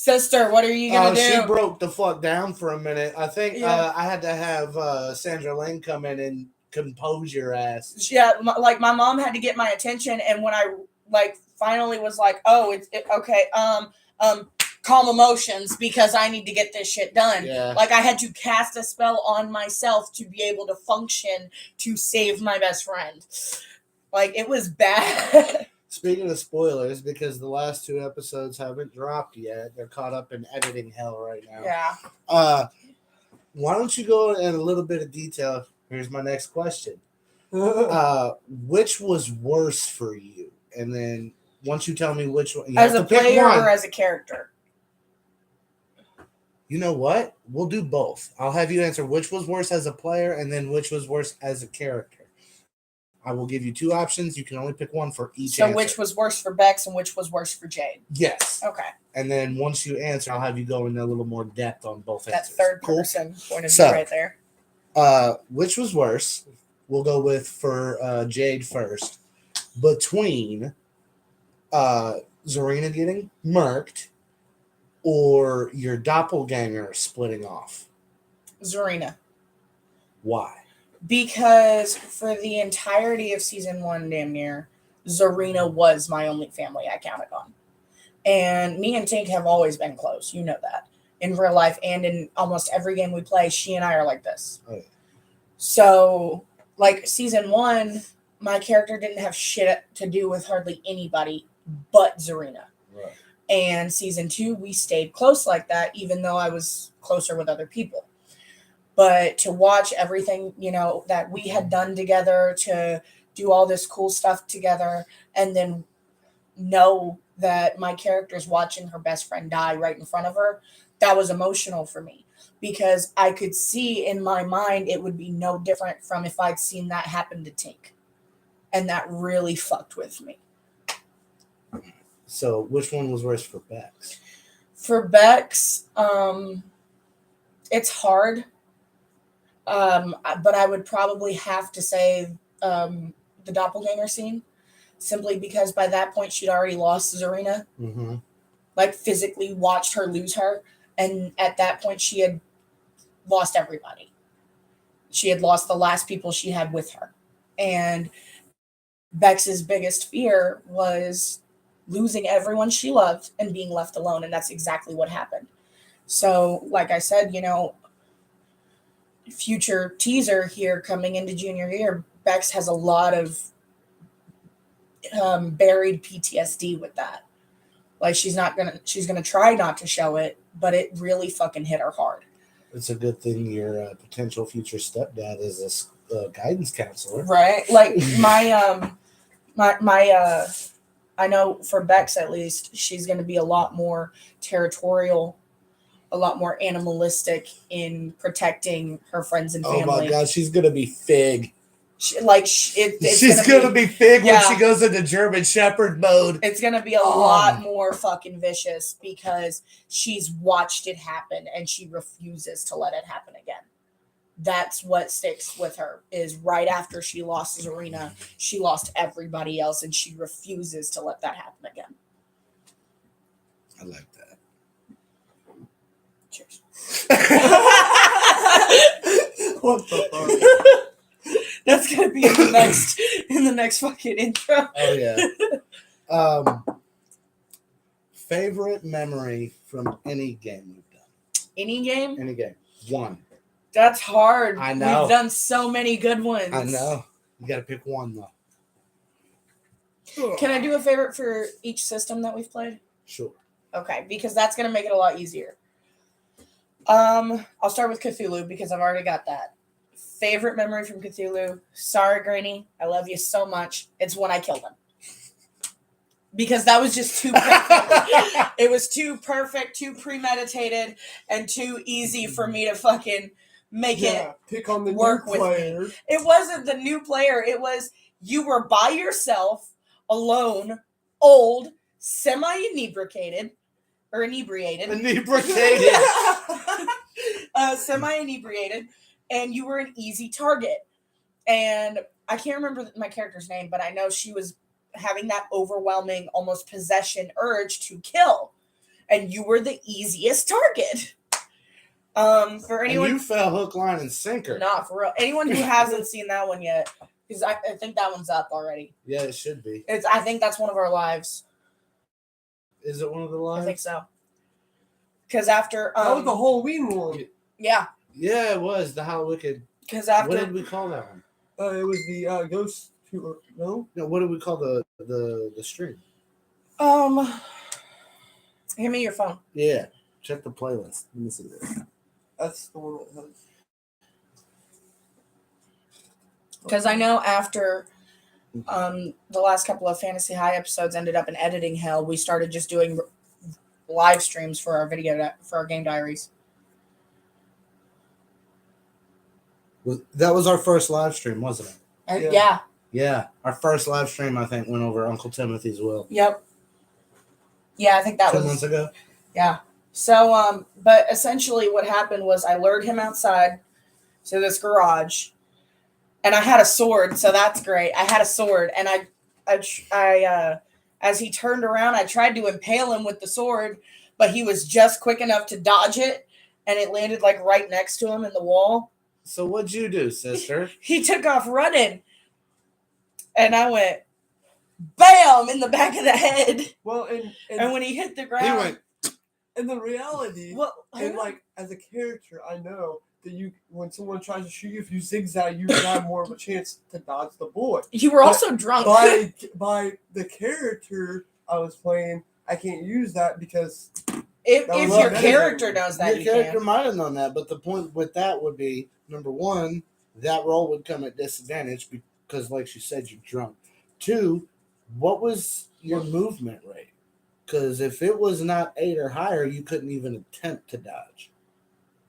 What are you gonna do?" She broke the fuck down for a minute. I think I had to have Sandra Lane come in and compose your ass. Yeah, like, my mom had to get my attention, and when I finally was like, "Oh, it's okay, calm emotions, because I need to get this shit done." Yeah. Like, I had to cast a spell on myself to be able to function to save my best friend. Like, it was bad. Speaking of spoilers, because the last 2 episodes haven't dropped yet, they're caught up in editing hell right now. Yeah. Why don't you go in a little bit of detail? Here's my next question. Which was worse for you? And then once you tell me which one, you as have a to pick player one. or as a character? You know what? We'll do both. I'll have you answer which was worse as a player and then which was worse as a character. I will give you 2 options. You can only pick one for each answer. So which was worse for Bex and which was worse for Jade? Yes. Okay. And then once you answer, I'll have you go into a little more depth on both answers. That third person point of view right there. Which was worse? We'll go with for Jade first. Between Zarina getting murked or your doppelganger splitting off? Zarina. Why? Because for the entirety of season 1, damn near, Zarina was my only family I counted on. And me and Tink have always been close. You know that. In real life and in almost every game we play, she and I are like this. Oh, yeah. So, like, season 1, my character didn't have shit to do with hardly anybody but Zarina. Right. And season 2, we stayed close like that, even though I was closer with other people. But to watch everything, that we had done together, to do all this cool stuff together, and then know that my character's watching her best friend die right in front of her. That was emotional for me because I could see in my mind it would be no different from if I'd seen that happen to Tink. And that really fucked with me. So which one was worse for Bex? For Bex, it's hard. But I would probably have to say the doppelganger scene, simply because by that point she'd already lost Zarina. Mm-hmm. Like physically watched her lose her, and at that point she had lost everybody. She had lost the last people she had with her, and Bex's biggest fear was losing everyone she loved and being left alone, and that's exactly what happened. So, like I said, future teaser here coming into junior year, Bex has a lot of buried PTSD with that. Like she's gonna try not to show it, but it really fucking hit her hard. It's a good thing your potential future stepdad is a guidance counselor, right? Like my I know for Bex at least, she's gonna be a lot more territorial, a lot more animalistic in protecting her friends and family. Oh my god, she's gonna be Fig. She's gonna be Fig when she goes into German Shepherd mode. It's gonna be a lot more fucking vicious because she's watched it happen and she refuses to let it happen again. That's what sticks with her, is right after she lost Zarina, she lost everybody else and she refuses to let that happen again. I like that. Cheers. What the fuck? That's gonna be in the next fucking intro. Oh yeah. Favorite memory from any game we've done? Any game? Any game. One. That's hard. I know. We've done so many good ones. I know. You gotta pick one though. Can I do a favorite for each system that we've played? Sure. Okay, because that's gonna make it a lot easier. I'll start with Cthulhu because I've already got that. Favorite memory from Cthulhu. Sorry, Granny. I love you so much. It's when I killed him. Because that was just too perfect. It was too perfect, too premeditated, and too easy for me to fucking make it pick on the work new with player. me. It wasn't the new player. It was you were by yourself, alone, old, semi-inebriated. Or inebriated. Semi-inebriated. And you were an easy target. And I can't remember my character's name, but I know she was having that overwhelming, almost possession urge to kill. And you were the easiest target. For anyone, and you fell hook, line, and sinker. Not for real. Anyone who hasn't seen that one yet, because I think that one's up already. Yeah, it should be. I think that's one of our lives. Is it one of the lives? I think so. Because after that was the Halloween one. Yeah. Yeah, it was the Halloween. Because after, what did we call that one? It was the ghost. No. No. What did we call the stream? Hand me your phone. Yeah. Check the playlist. Let me see this. That's the one that has. Because I know after the last couple of Fantasy High episodes ended up in editing hell, we started just doing live streams for our for our game diaries. That was our first live stream, wasn't it? Yeah. Yeah. Our first live stream, I think, went over Uncle Timothy's will. Yep. Yeah, I think that 2 was months ago. Yeah. So, but essentially what happened was I lured him outside to this garage, and I had a sword, so that's great. I had a sword, and I as he turned around, I tried to impale him with the sword, but he was just quick enough to dodge it, and it landed like right next to him in the wall. So what'd you do, sister? He took off running, and I went, bam, in the back of the head. Well, and when he hit the ground, he went. And the reality, and know. like as a character, I know that when someone tries to shoot you, if you zigzag, you have more of a chance to dodge the bullet. You were also drunk. By the character I was playing, I can't use that because if your character knows that, your character might have known that. But the point with that would be, number one, that roll would come at disadvantage because like you said, you're drunk. 2, what was your movement rate? Because if it was not 8 or higher, you couldn't even attempt to dodge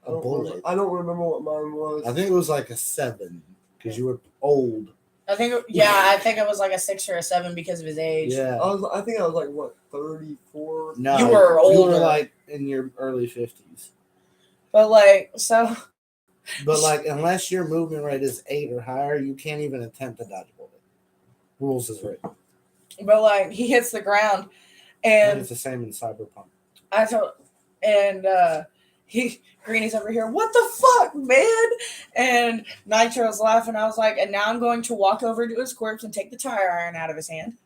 a bullet. I don't remember what mine was. I think it was like a 7 because you were old. I think it was like a 6 or a 7 because of his age. Yeah. I think I was like, what, 34? No, you were older. You were like in your early 50s. But like, so. But like, unless your movement rate is 8 or higher, you can't even attempt to dodge a bullet. Rules is written. But like, he hits the ground, and it's the same in Cyberpunk. Greeny's over here, what the fuck, man? And Nitro's laughing. I was like, and now I'm going to walk over to his corpse and take the tire iron out of his hand.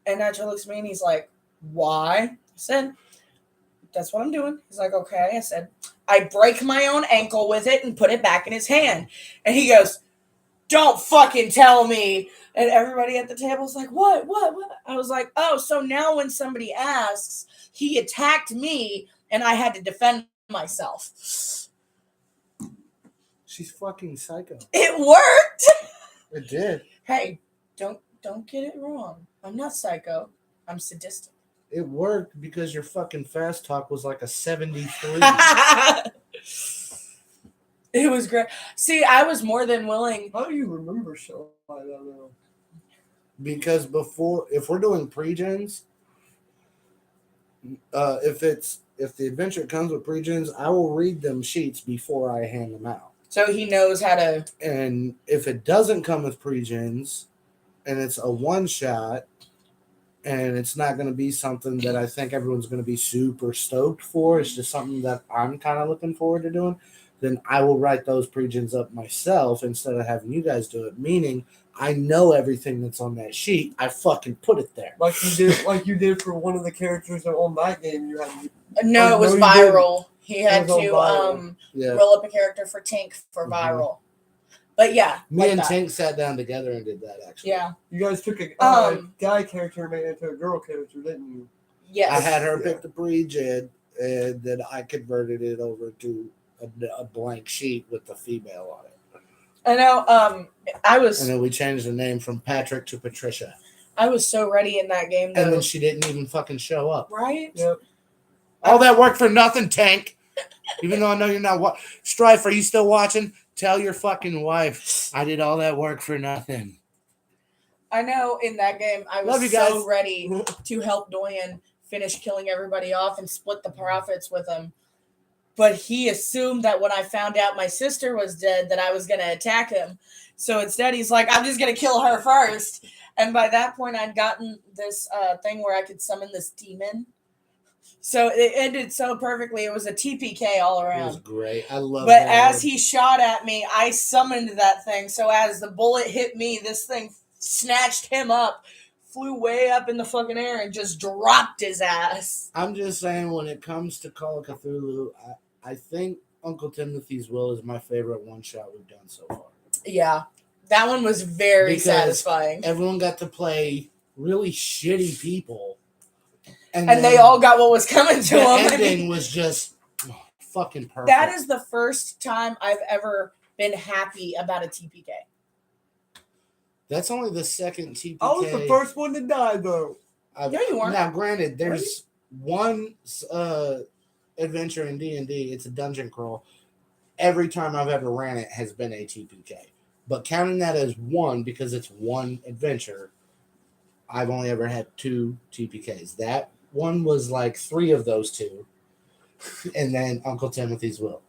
And Nitro looks at me and he's like, why? I said, that's what I'm doing. He's like, okay. I said, I break my own ankle with it and put it back in his hand. And he goes, don't fucking tell me. And everybody at the table's like, what? I was like, oh, so now when somebody asks, he attacked me and I had to defend myself. She's fucking psycho. It worked. It did. Hey, don't get it wrong. I'm not psycho. I'm sadistic. It worked because your fucking fast talk was like a 73. It was great. See, I was more than willing. How do you remember show? I don't know. Because if we're doing pre-gens, if the adventure comes with pre-gens, I will read them sheets before I hand them out. So he knows how to. And if it doesn't come with pre-gens, and it's a one-shot, and it's not going to be something that I think everyone's going to be super stoked for, it's just something that I'm kind of looking forward to doing, then I will write those pre-gens up myself instead of having you guys do it. Meaning, I know everything that's on that sheet. I fucking put it there. Like you did for one of the characters on that game. You had. No, it was viral. He had to roll up a character for Tink for viral. But yeah, me and Tink sat down together and did that. Actually, yeah. You guys took a guy character and made it into a girl character, didn't you? Yes. I had her pick the pre-gen, and then I converted it over to a blank sheet with the female on it. I know. And then we changed the name from Patrick to Patricia. I was so ready in that game, though. And then she didn't even fucking show up. Right? Yep. All that work for nothing, Tank. Even though I know you're not. Strife, are you still watching? Tell your fucking wife I did all that work for nothing. I know in that game I was so ready to help Doyen finish killing everybody off and split the profits with him. But he assumed that when I found out my sister was dead that I was going to attack him. So instead he's like, I'm just going to kill her first. And by that point I'd gotten this thing where I could summon this demon. So it ended so perfectly. It was a TPK all around. It was great. I love it. But as he shot at me, I summoned that thing. So as the bullet hit me, this thing snatched him up, flew way up in the fucking air, and just dropped his ass. I'm just saying, when it comes to Call of Cthulhu, I think Uncle Timothy's Will is my favorite one-shot we've done so far. Yeah. That one was very satisfying. Everyone got to play really shitty people. And they all got what was coming to them. The ending was just fucking perfect. That is the first time I've ever been happy about a TPK. That's only the second TPK. I was the first one to die, though. No, you weren't. Now, granted, there's one adventure in D&D. It's a dungeon crawl. Every time I've ever ran it has been a TPK. But counting that as one, because it's one adventure, I've only ever had 2 TPKs. That one was like 3 of those 2. And then Uncle Timothy's Will.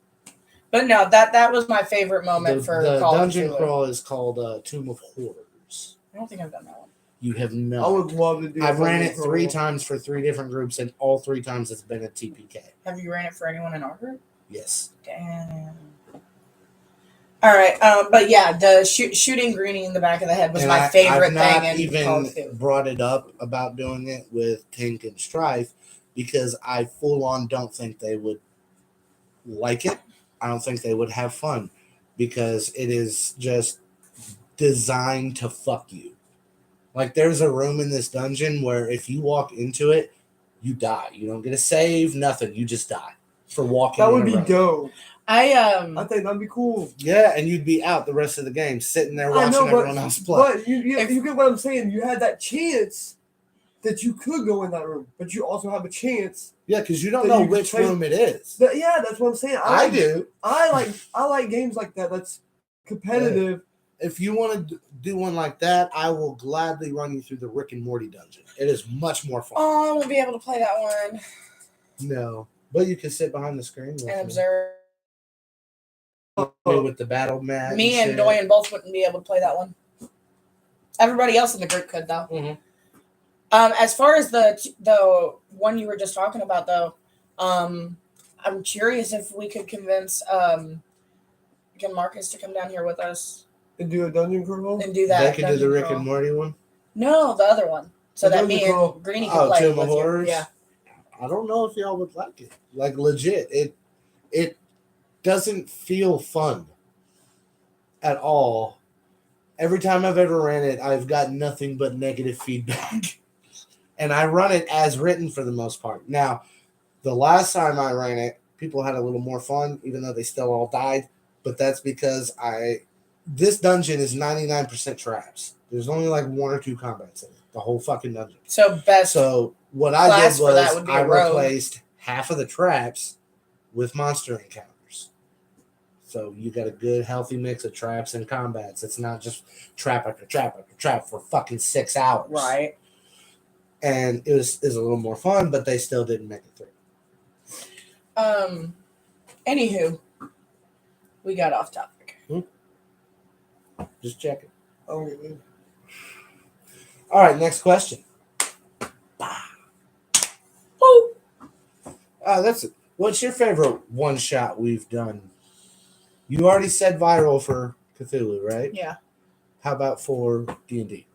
But no, that was my favorite moment for Call of Cthulhu. The dungeon crawl is called Tomb of Horrors. I don't think I've done that one. You have not. I would love to do. I've ran it 3 times for 3 different groups, and all 3 times it's been a TPK. Have you ran it for anyone in our group? Yes. Damn. All right, but yeah, the shooting Greenie in the back of the head was my favorite thing. I've even brought it up about doing it with Tink and Strife because I full on don't think they would like it. I don't think they would have fun because it is just designed to fuck you. Like, there's a room in this dungeon where if you walk into it, you die. You don't get a save, nothing. You just die. for walking. That would be dope. I think that'd be cool. Yeah, and you'd be out the rest of the game, sitting there watching everyone else play. But you get what I'm saying. You had that chance that you could go in that room, but you also have a chance. Yeah, because you don't know which room it is. Yeah, that's what I'm saying. I do. I like games like that. That's competitive. Yeah. If you want to do one like that, I will gladly run you through the Rick and Morty dungeon. It is much more fun. Oh, I won't be able to play that one. No, but you can sit behind the screen and observe. With the battle mat. Me and Doyen both wouldn't be able to play that one. Everybody else in the group could, though. Mm-hmm. As far as the one you were just talking about, though, I'm curious if we could convince Marcus to come down here with us and do a dungeon crawl and do that. They can do the Rick and Morty one. No, the other one, so that me and Greenie can play Tomb with of Horrors? you. Yeah. I don't know if y'all would like it. Like legit, it doesn't feel fun at all. Every time I've ever ran it, I've got nothing but negative feedback. And I run it as written for the most part. Now, the last time I ran it, people had a little more fun, even though they still all died. But that's because this dungeon is 99% traps. There's only like 1 or 2 combats in it. The whole fucking dungeon. So what I did was I replaced half of the traps with monster encounters. So you got a good, healthy mix of traps and combats. It's not just trap after trap after trap for fucking 6 hours. Right. And it was a little more fun, but they still didn't make it through. Anywho, we got off topic. Just checking. Oh, all right, next question. Woo! That's it. What's your favorite one shot we've done? You already said viral for Cthulhu, right? Yeah. How about for D&D?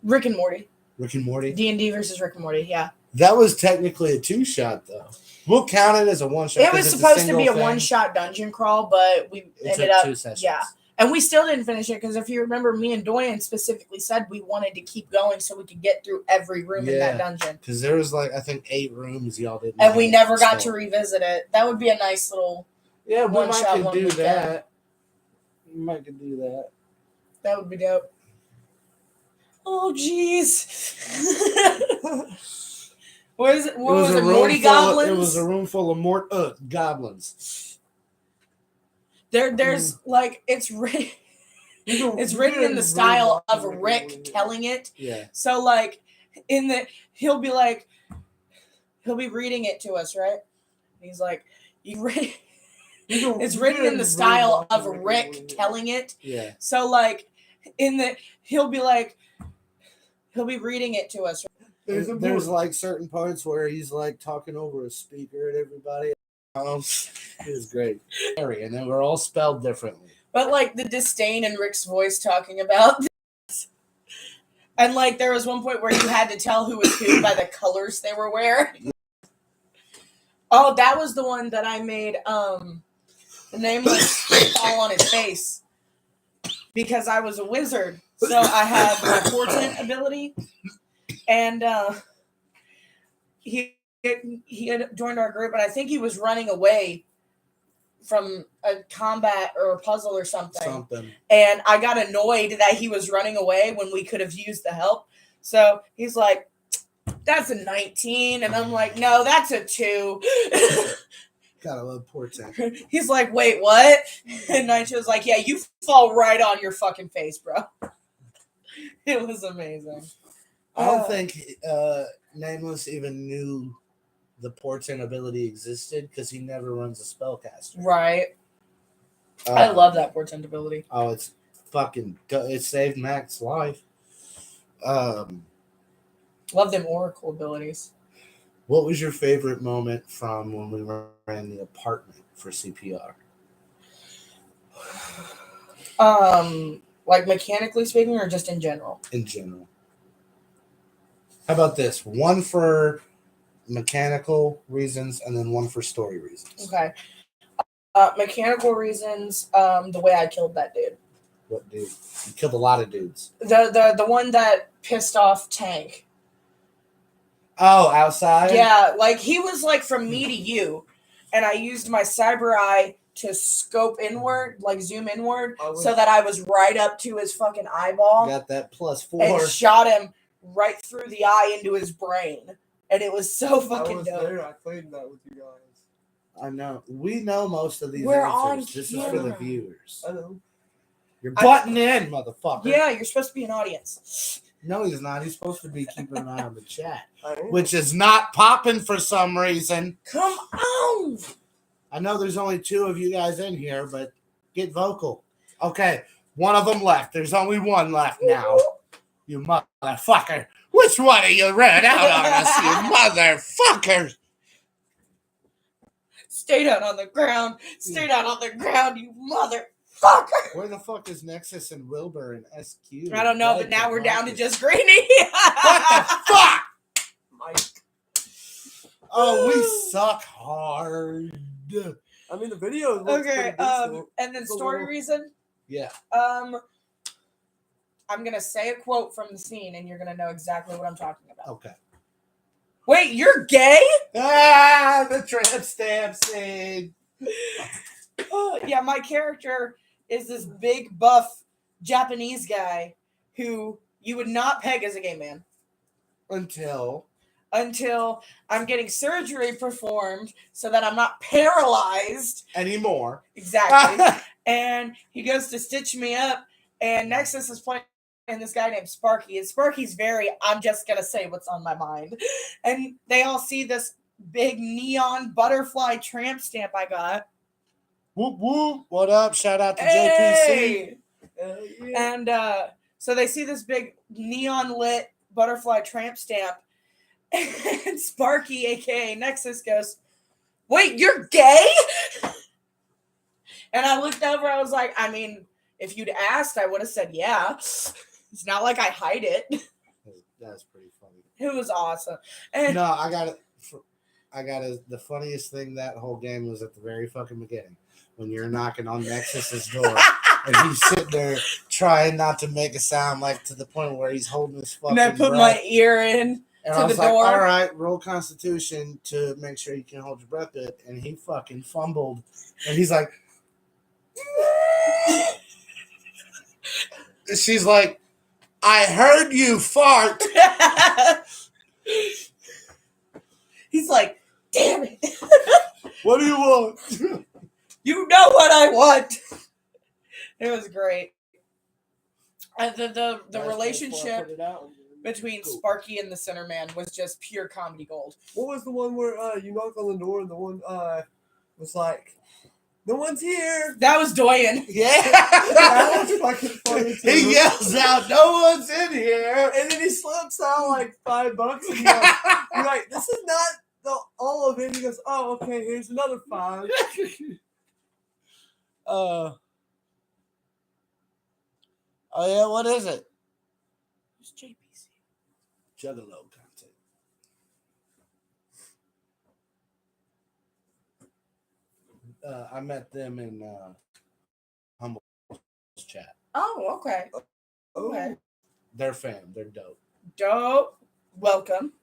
Rick and Morty. Rick and Morty? D&D versus Rick and Morty, yeah. That was technically a 2-shot, though. We'll count it as a 1-shot. It was supposed to be a 1-shot dungeon crawl, but we ended up 2 sessions. Yeah. And we still didn't finish it because if you remember, me and Doyen specifically said we wanted to keep going so we could get through every room in that dungeon. Because there was I think 8 rooms y'all didn't. And we never got to revisit it. That would be a nice little one-shot. We might could do that. We might could do that. That would be dope. Oh, jeez. What is it? What was it? Morty goblins? It was a room full of goblins. There's it's written. It's written in the style of Rick telling it. Yeah. So he'll be reading it to us, right? And he's like, it's written in the style of Rick telling it. Yeah. So he'll be reading it to us. There's certain parts where he's talking over a speaker at everybody. It was great. And they were all spelled differently. But the disdain in Rick's voice talking about this. And there was one point where you had to tell who was who by the colors they were wearing. Oh, that was the one that I made the name was fall on his face. Because I was a wizard. So I had my portent ability. And he had joined our group, and I think he was running away from a combat or a puzzle or something. And I got annoyed that he was running away when we could have used the help. So he's like, that's a 19. And I'm like, no, that's a 2. Gotta love portent. He's like, wait, what? And Nitro was like, yeah, you fall right on your fucking face, bro. It was amazing. I don't think Nameless even knew the portent ability existed because he never runs a spellcaster. Right. I love that portent ability. Oh, it's it saved Mac's life. Love them oracle abilities. What was your favorite moment from when we ran the apartment for CPR? Mechanically speaking, or just in general? In general. How about this? One for mechanical reasons and then one for story reasons. Okay. Mechanical reasons, the way I killed that dude. What dude? You killed a lot of dudes. The one that pissed off Tank. Oh, outside? Yeah, he was from me to you. and I used my cyber eye to scope inward, like zoom inward, so that I was right up to his fucking eyeball. Got that +4. And shot him right through the eye into his brain. And it was so fucking I was dope. there. I played that with you guys. I know. We know most of these We're answers. on This is for the viewers. I know. You're butting in, motherfucker. Yeah, you're supposed to be an audience. No, he's not. He's supposed to be keeping an eye on the chat, I am. which is not popping for some reason. Come on! I know there's only 2 of you guys in here, but get vocal. Okay, one of them left. There's only one left now. You motherfucker. Which one of you ran out on us, you motherfuckers? Stay down on the ground. Stay down on the ground, you motherfucker. Where the fuck is Nexus and Wilbur and SQ? I don't know, but now we're down to just Greeny. What the fuck? Mike. Oh, we suck hard. I mean, the video looks Okay, pretty good. and then story reason. Yeah. I'm gonna say a quote from the scene, and you're gonna know exactly what I'm talking about. Okay. Wait, you're gay? Ah, the tramp stamp scene. Yeah, my character is this big, buff Japanese guy who you would not peg as a gay man Until I'm getting surgery performed so that I'm not paralyzed anymore. Exactly. And he goes to stitch me up, and Nexus is playing this guy named Sparky, and Sparky's I'm just gonna say what's on my mind. And they all see this big neon butterfly tramp stamp I got. Whoop whoop. What up? Shout out to Hey! JPC. Yeah. And so they see this big neon lit butterfly tramp stamp, and Sparky, aka Nexus, goes, "Wait, you're gay?" And I looked over, I was like, I mean, if you'd asked, I would have said yeah. It's not like I hide it. That's pretty funny. It was awesome. And No, I got it. The funniest thing that whole game was at the very fucking beginning when you're knocking on Nexus's door and he's sitting there trying not to make a sound, like to the point where he's holding his fucking and I put breath. my ear in And to I was the like, door. all right, roll Constitution to make sure you can hold your breath good. And he fucking fumbled. And he's like, she's like, I heard you fart. He's like, damn it. What do you want? You know what I want. It was great. And the relationship between Sparky and the center man was just pure comedy gold. What was the one where you knocked on the door and the one was like, "No one's here"? That was Doyen. Yeah. That was fucking funny too. He yells out, "No one's in here." And then he slips out like $5. And you're like, "This is not all of it." He goes, "Oh, okay. Here's another 5." Oh yeah, what is it? Who's JPC? Juggalo content. I met them in Humble's chat. Oh, okay. Okay. They're fam. They're dope. Dope. Welcome.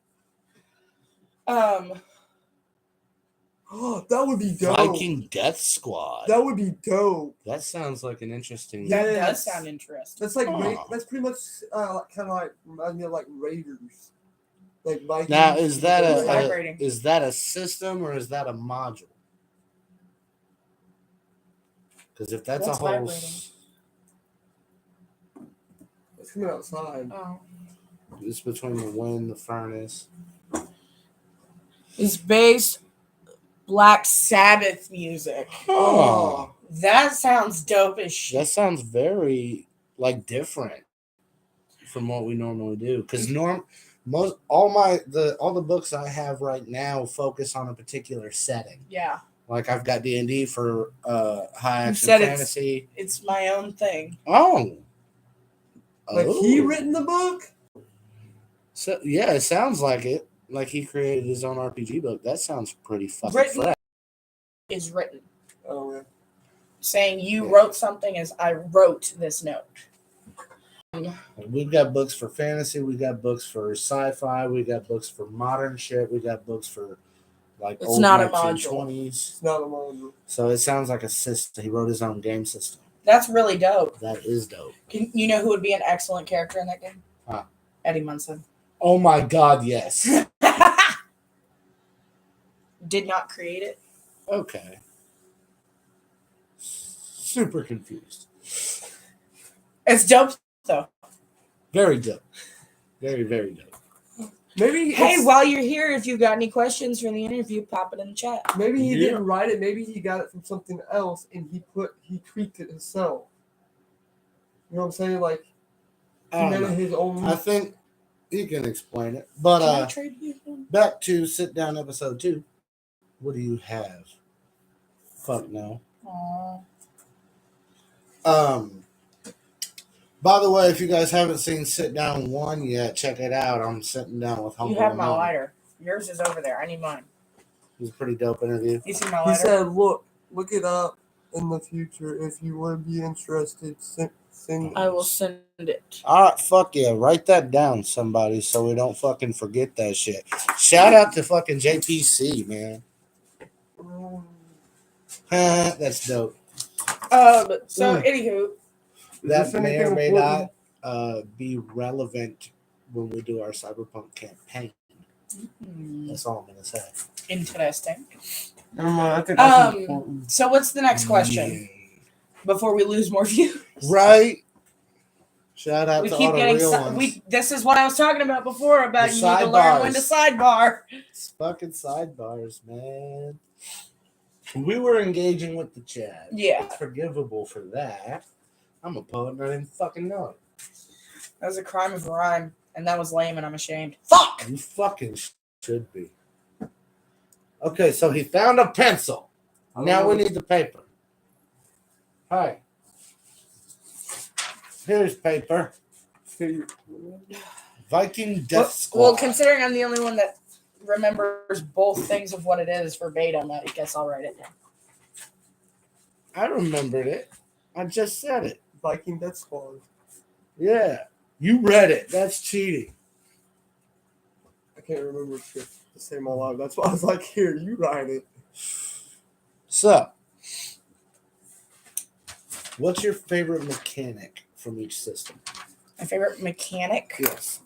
Oh, that would be dope. Viking Death Squad. That would be dope. That sounds like an interesting. That Yes. does sound interesting. That's like Huh. that's pretty much kind of like reminds me of like Raiders. Like Vikings. Now, is that It's a vibrating. is that a system or is that a module? Because if that's What's a whole, vibrating? It's coming outside. Oh. it's between the wind, the furnace. It's based Black Sabbath music. Oh, That sounds dope as shit. that sounds very different from what we normally do. Because all the books I have right now focus on a particular setting. Yeah. Like I've got D&D for high action said fantasy. It's my own thing. Oh, Like he written the book? So yeah, it sounds like it. Like he created his own RPG book. That sounds pretty fucking Written fresh. is written. Oh yeah. Saying you wrote something as I wrote this note. We've got books for fantasy. We got books for sci-fi. We got books for modern shit. We got books for like It's old not a 1920s. It's not a module. So it sounds like a system. He wrote his own game system. That's really dope. That is dope. You know who would be an excellent character in that game? Huh. Eddie Munson. Oh my God, yes. Did not create it. Okay. Super confused. It's dope though. Very dope. Very, very dope. Maybe Hey, while you're here, if you got any questions for the interview, pop it in the chat. Maybe he didn't write it. Maybe he got it from something else, and he tweaked it himself. You know what I'm saying? Like he made it his own. I think he can explain it. But back to sit down episode 2. What do you have? Fuck no. Aww. By the way, if you guys haven't seen Sit Down 1 yet, check it out. I'm sitting down with Humble. You have my lighter. Yours is over there. I need mine. It was a pretty dope interview. You see my lighter? He said, look it up in the future. If you would be interested, send I will send it. All right, fuck yeah. Write that down, somebody, so we don't fucking forget that shit. Shout out to fucking JPC, man. That's dope. Anywho. That may or may not be relevant when we do our Cyberpunk campaign. That's all I'm going to say. Interesting. I think that's important. So what's the next question? Before we lose more views. Right. Shout out to all the real ones. This is what I was talking about before, about you need to learn when to sidebar. It's fucking sidebars, man. We were engaging with the chat. Yeah. It's forgivable for that. I'm a poet and I didn't fucking know it. That was a crime of rhyme, and that was lame, and I'm ashamed. Fuck! You fucking should be. Okay, so he found a pencil. Now we need the paper. Hi. Here's paper. Viking Death Squad. Well, considering I'm the only one that remembers both things of what it is verbatim, I guess I'll write it down. I remembered it. I just said it. Viking Death Squad. Yeah. You read it. That's cheating. I can't remember shit to say my life. That's why I was like, here, you write it. So, what's your favorite mechanic from each system? My favorite mechanic? Yes.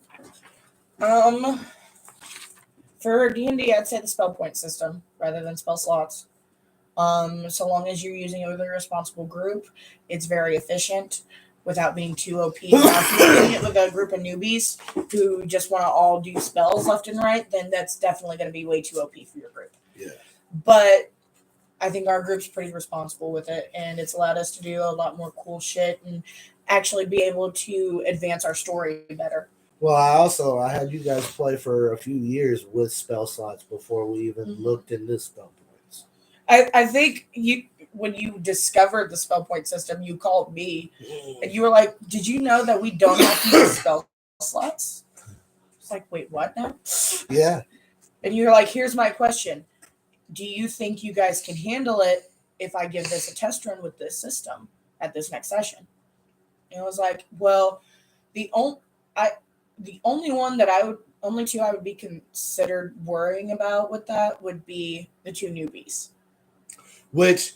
For D&D, I'd say the spell point system rather than spell slots. So long as you're using it with a responsible group, it's very efficient without being too OP. Now, if you're doing it with a group of newbies who just want to all do spells left and right, then that's definitely going to be way too OP for your group. Yeah. But I think our group's pretty responsible with it, and it's allowed us to do a lot more cool shit and actually be able to advance our story better. Well, I had you guys play for a few years with spell slots before we even looked into spell points. I think when you discovered the spell point system, you called me and you were like, "Did you know that we don't have to use spell slots?" It's like, wait, what now? Yeah. And you're like, "Here's my question. Do you think you guys can handle it if I give this a test run with this system at this next session?" And I was like, well, the only two I would be considered worrying about with that would be the 2 newbies. Which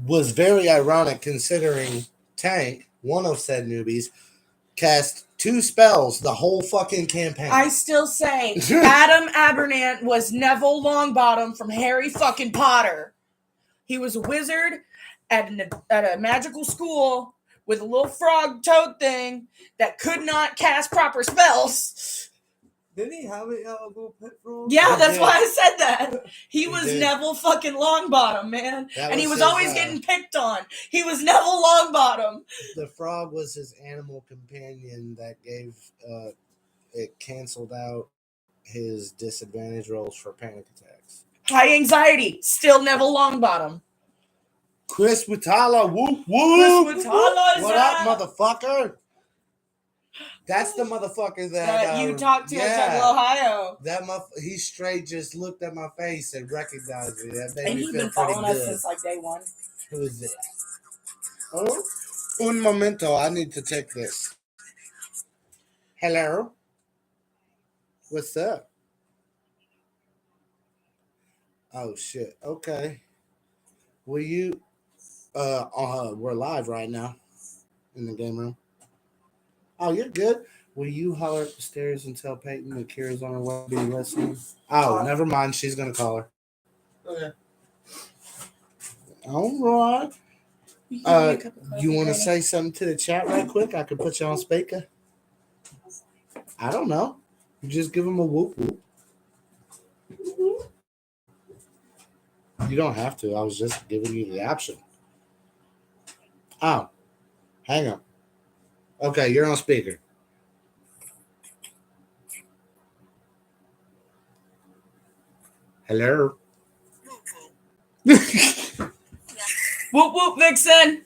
was very ironic considering Tank, one of said newbies, cast 2 spells the whole fucking campaign. I still say Adam Abernant was Neville Longbottom from Harry fucking Potter. He was a wizard at a magical school with a little frog toad thing that could not cast proper spells. Didn't he have a little pet frog? Yeah, that's why I said that. He was Neville fucking Longbottom, man. And he was always getting picked on. He was Neville Longbottom. The frog was his animal companion that gave it canceled out his disadvantage rolls for panic attacks. High anxiety, still Neville Longbottom. Chris Witala, whoop whoop. Chris Witala, what up, motherfucker? That's the motherfucker that you talked to at Temple, Ohio. He straight just looked at my face and recognized me. That made and me he's feel been following pretty us good. since like day 1. Who is it? Oh, un momento. I need to take this. Hello. What's up? Oh shit. Okay. Will you? We're live right now in the game room. Oh, you're good. Will you holler up the stairs and tell Peyton that Kira's on her way to be listening? Oh, never mind. She's gonna call her. Okay. All right. You want to say something to the chat right quick? I could put you on speaker. I don't know. You just give them a whoop whoop. You don't have to. I was just giving you the option. Oh, hang on. Okay, you're on speaker. Hello. Whoop whoop, Vixen.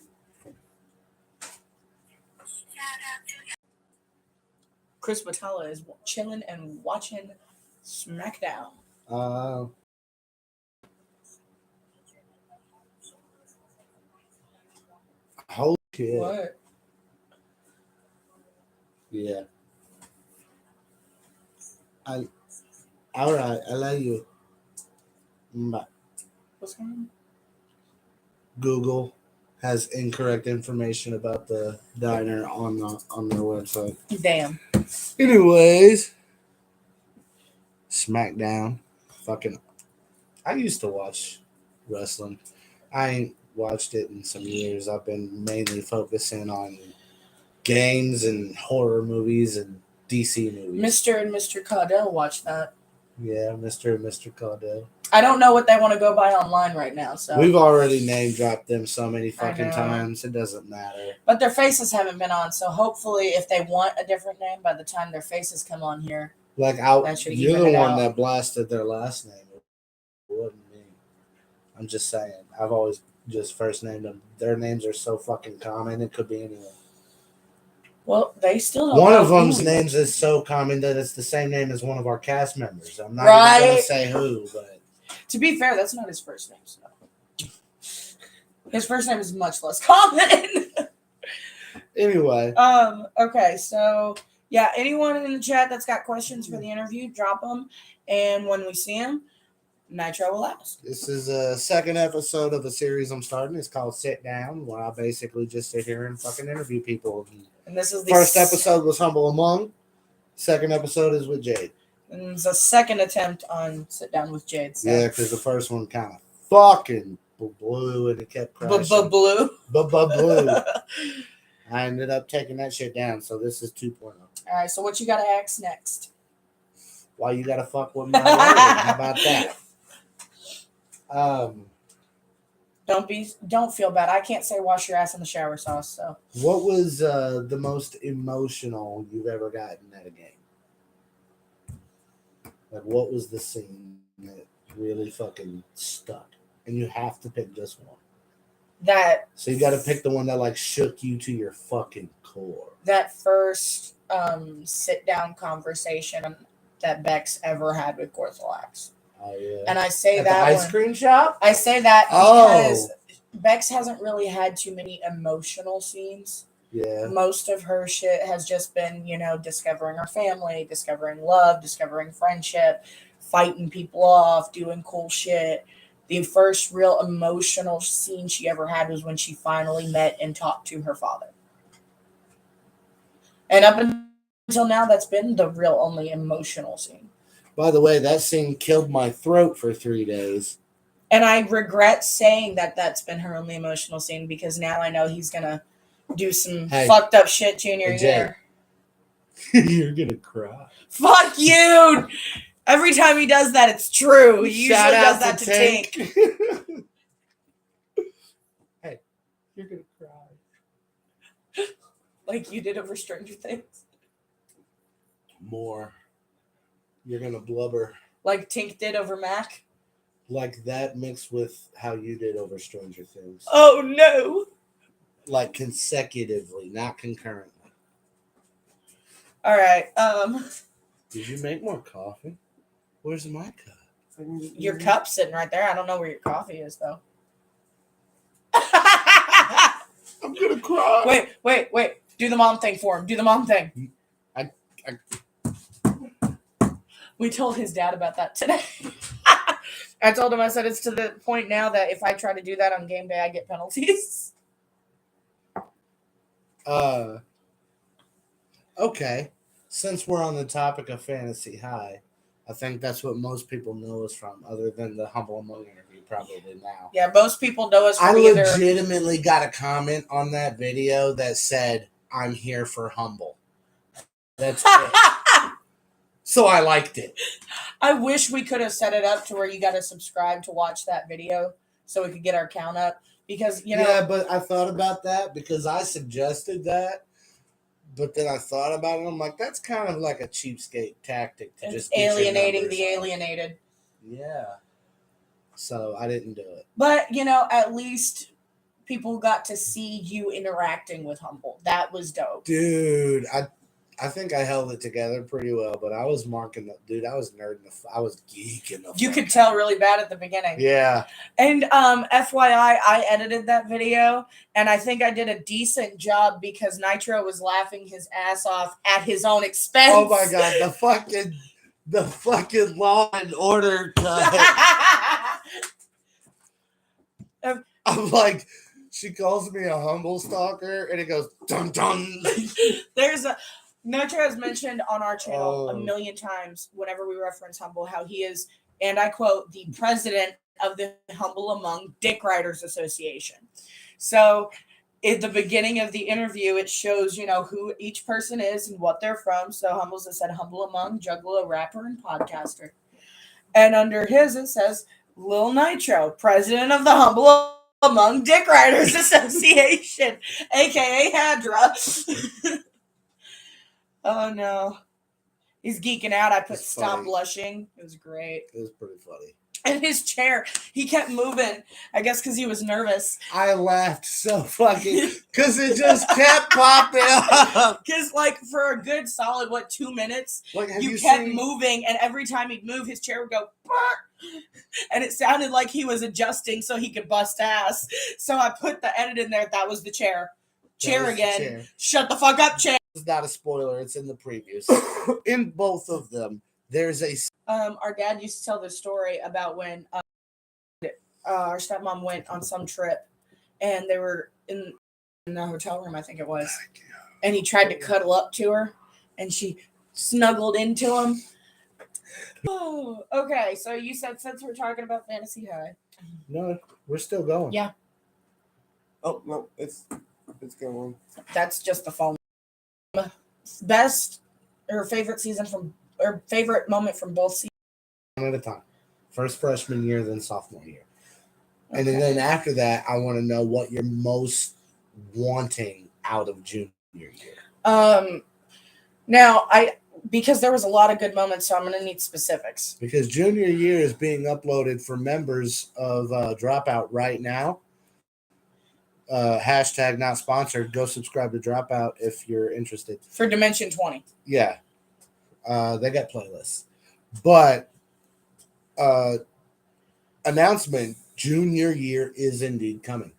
Chris Batalla is chilling and watching SmackDown. Holy shit. What? Yeah. All right. I love you. Bye. What's going on? Google has incorrect information about the diner on their website. Damn. Anyways, SmackDown. Fucking. I used to watch wrestling. I ain't watched it in some years. I've been mainly focusing on games and horror movies and DC movies. Mr. and Mr. Caudell watched that. Yeah, Mr. and Mr. Caudell. I don't know what they want to go by online right now. So we've already name dropped them so many fucking times. It doesn't matter. But their faces haven't been on, so hopefully, if they want a different name, by the time their faces come on here, you're the one that blasted their last name. It wasn't me. I'm just saying. I've always just first named them. Their names are so fucking common. It could be anyone. Well, they still don't. One of them's names is so common that it's the same name as one of our cast members. I'm not even going to say who, but. To be fair, that's not his first name. So. His first name is much less common. Anyway. Okay, so yeah, anyone in the chat that's got questions for the interview, drop them, and when we see them, Nitro will ask. This is a second episode of a series I'm starting. It's called Sit Down, where I basically just sit here and fucking interview people. And this is the first episode was Humble Among. Second episode is with Jayde. And it's a second attempt on Sit Down with Jayde. So. Yeah, because the first one kind of fucking blew and it kept crashing. Blew. I ended up taking that shit down, so this is 2.0. All right, so what you got to ask next? Why you got to fuck with my word? How about that? Don't feel bad. I can't say wash your ass in the shower sauce. So. What was the most emotional you've ever gotten at a game? Like, what was the scene that really fucking stuck? And you have to pick just one. So you got to pick the one that like shook you to your fucking core. That first sit down conversation that Bex ever had with Gorthalax. Oh yeah. And I say at that the ice cream shop. I say that because Bex hasn't really had too many emotional scenes. Yeah. Most of her shit has just been, discovering her family, discovering love, discovering friendship, fighting people off, doing cool shit. The first real emotional scene she ever had was when she finally met and talked to her father. And up until now, that's been the real only emotional scene. By the way, that scene killed my throat for 3 days. And I regret saying that that's been her only emotional scene because now I know he's going to do some fucked up shit junior year. You're going to cry. Fuck you! Every time he does that, it's true. He usually does that to Tink. Hey, you're going to cry. Like you did over Stranger Things? More. You're going to blubber. Like Tink did over Mac? Like that mixed with how you did over Stranger Things. Oh, no. Like consecutively, not concurrently. All right. Did you make more coffee? Where's my cup? Your cup's sitting right there. I don't know where your coffee is, though. I'm going to cry. Wait. Do the mom thing for him. Do the mom thing. We told his dad about that today. I told him, I said, it's to the point now that if I try to do that on game day, I get penalties. Okay. Since we're on the topic of Fantasy High, I think that's what most people know us from, other than the Humble Among interview, probably now. Yeah, most people know us from I legitimately got a comment on that video that said, "I'm here for Humble." That's it. So I liked it. I wish we could have set it up to where you got to subscribe to watch that video so we could get our count up. Because, Yeah, but I thought about that because I suggested that. But then I thought about it. I'm like, that's kind of like a cheapskate tactic to just alienating the alienated. Yeah. So I didn't do it. But, at least people got to see you interacting with Humble. That was dope. Dude, I think I held it together pretty well, but I was marking dude, I was nerding I was geeking You could tell really bad at the beginning. Yeah. And FYI, I edited that video, and I think I did a decent job because Nitro was laughing his ass off at his own expense. Oh my god, the fucking Law and Order cut. I'm like, she calls me a humble stalker, and it goes dun dun. Nitro has mentioned on our channel a million times whenever we reference Humble how he is, and I quote, the president of the Humble Among Dick Riders Association. So at the beginning of the interview, it shows, who each person is and what they're from. So Humble's, it said Humble Among, juggler, rapper, and podcaster. And under his, it says Lil Nitro, president of the Humble Among Dick Riders Association, a.k.a. Hadra. Oh, no. He's geeking out. I put stop blushing. It was great. It was pretty funny. And his chair, he kept moving. I guess because he was nervous. I laughed so fucking because it just kept popping up. Because, for a good solid, 2 minutes, you kept moving, and every time he'd move, his chair would go, bark, and it sounded like he was adjusting so he could bust ass. So I put the edit in there. That was the chair. Chair again. Chair. Shut the fuck up, chair. It's not a spoiler. It's in the previews. In both of them, there's a... our dad used to tell this story about when our stepmom went on some trip, and they were in the hotel room, I think it was, and he tried to cuddle up to her, and she snuggled into him. Oh, okay. So you said since we're talking about Fantasy High. No, we're still going. Yeah. Oh, no, it's going. That's just the phone. Best or favorite season or favorite moment from both seasons? One at a time. First freshman year, then sophomore year. Okay. And then after that, I want to know what you're most wanting out of junior year. Now, because there was a lot of good moments, so I'm going to need specifics. Because junior year is being uploaded for members of Dropout right now. Hashtag not sponsored. Go subscribe to Dropout if you're interested. For Dimension 20. Yeah. They got playlists. But announcement, junior year is indeed coming.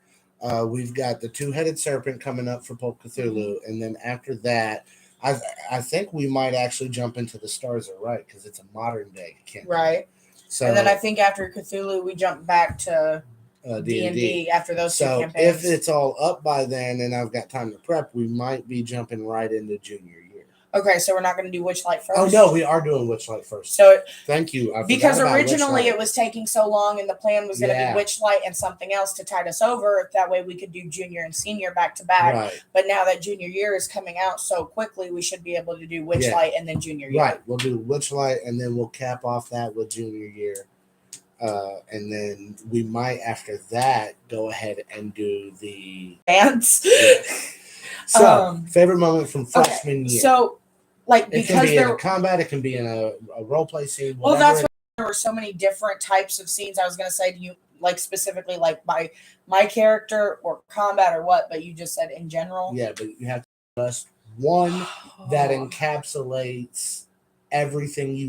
We've got the Two-Headed Serpent coming up for Pulp Cthulhu. And then after that, I think we might actually jump into the Stars Are Right because it's a modern day campaign. Right. So, and then I think after Cthulhu, we jump back to D&D after those two campaigns. If it's all up by then and I've got time to prep, we might be jumping right into junior year. Okay, so we're not going to do Witchlight first? Oh, no, we are doing Witchlight first. So thank you. Because originally it was taking so long and the plan was going to be Witchlight and something else to tide us over. That way we could do junior and senior back to back. Right. But now that junior year is coming out so quickly, we should be able to do Witchlight and then junior year. Right. We'll do Witchlight and then we'll cap off that with junior year. And then we might, after that, go ahead and do the dance. Yeah. So, favorite moment from freshman year. So, because it can be in a combat, it can be in a role play scene. Well, that's why there were so many different types of scenes. I was going to say to you, specifically, my character or combat or what, but you just said in general. Yeah, but you have to just one that encapsulates everything you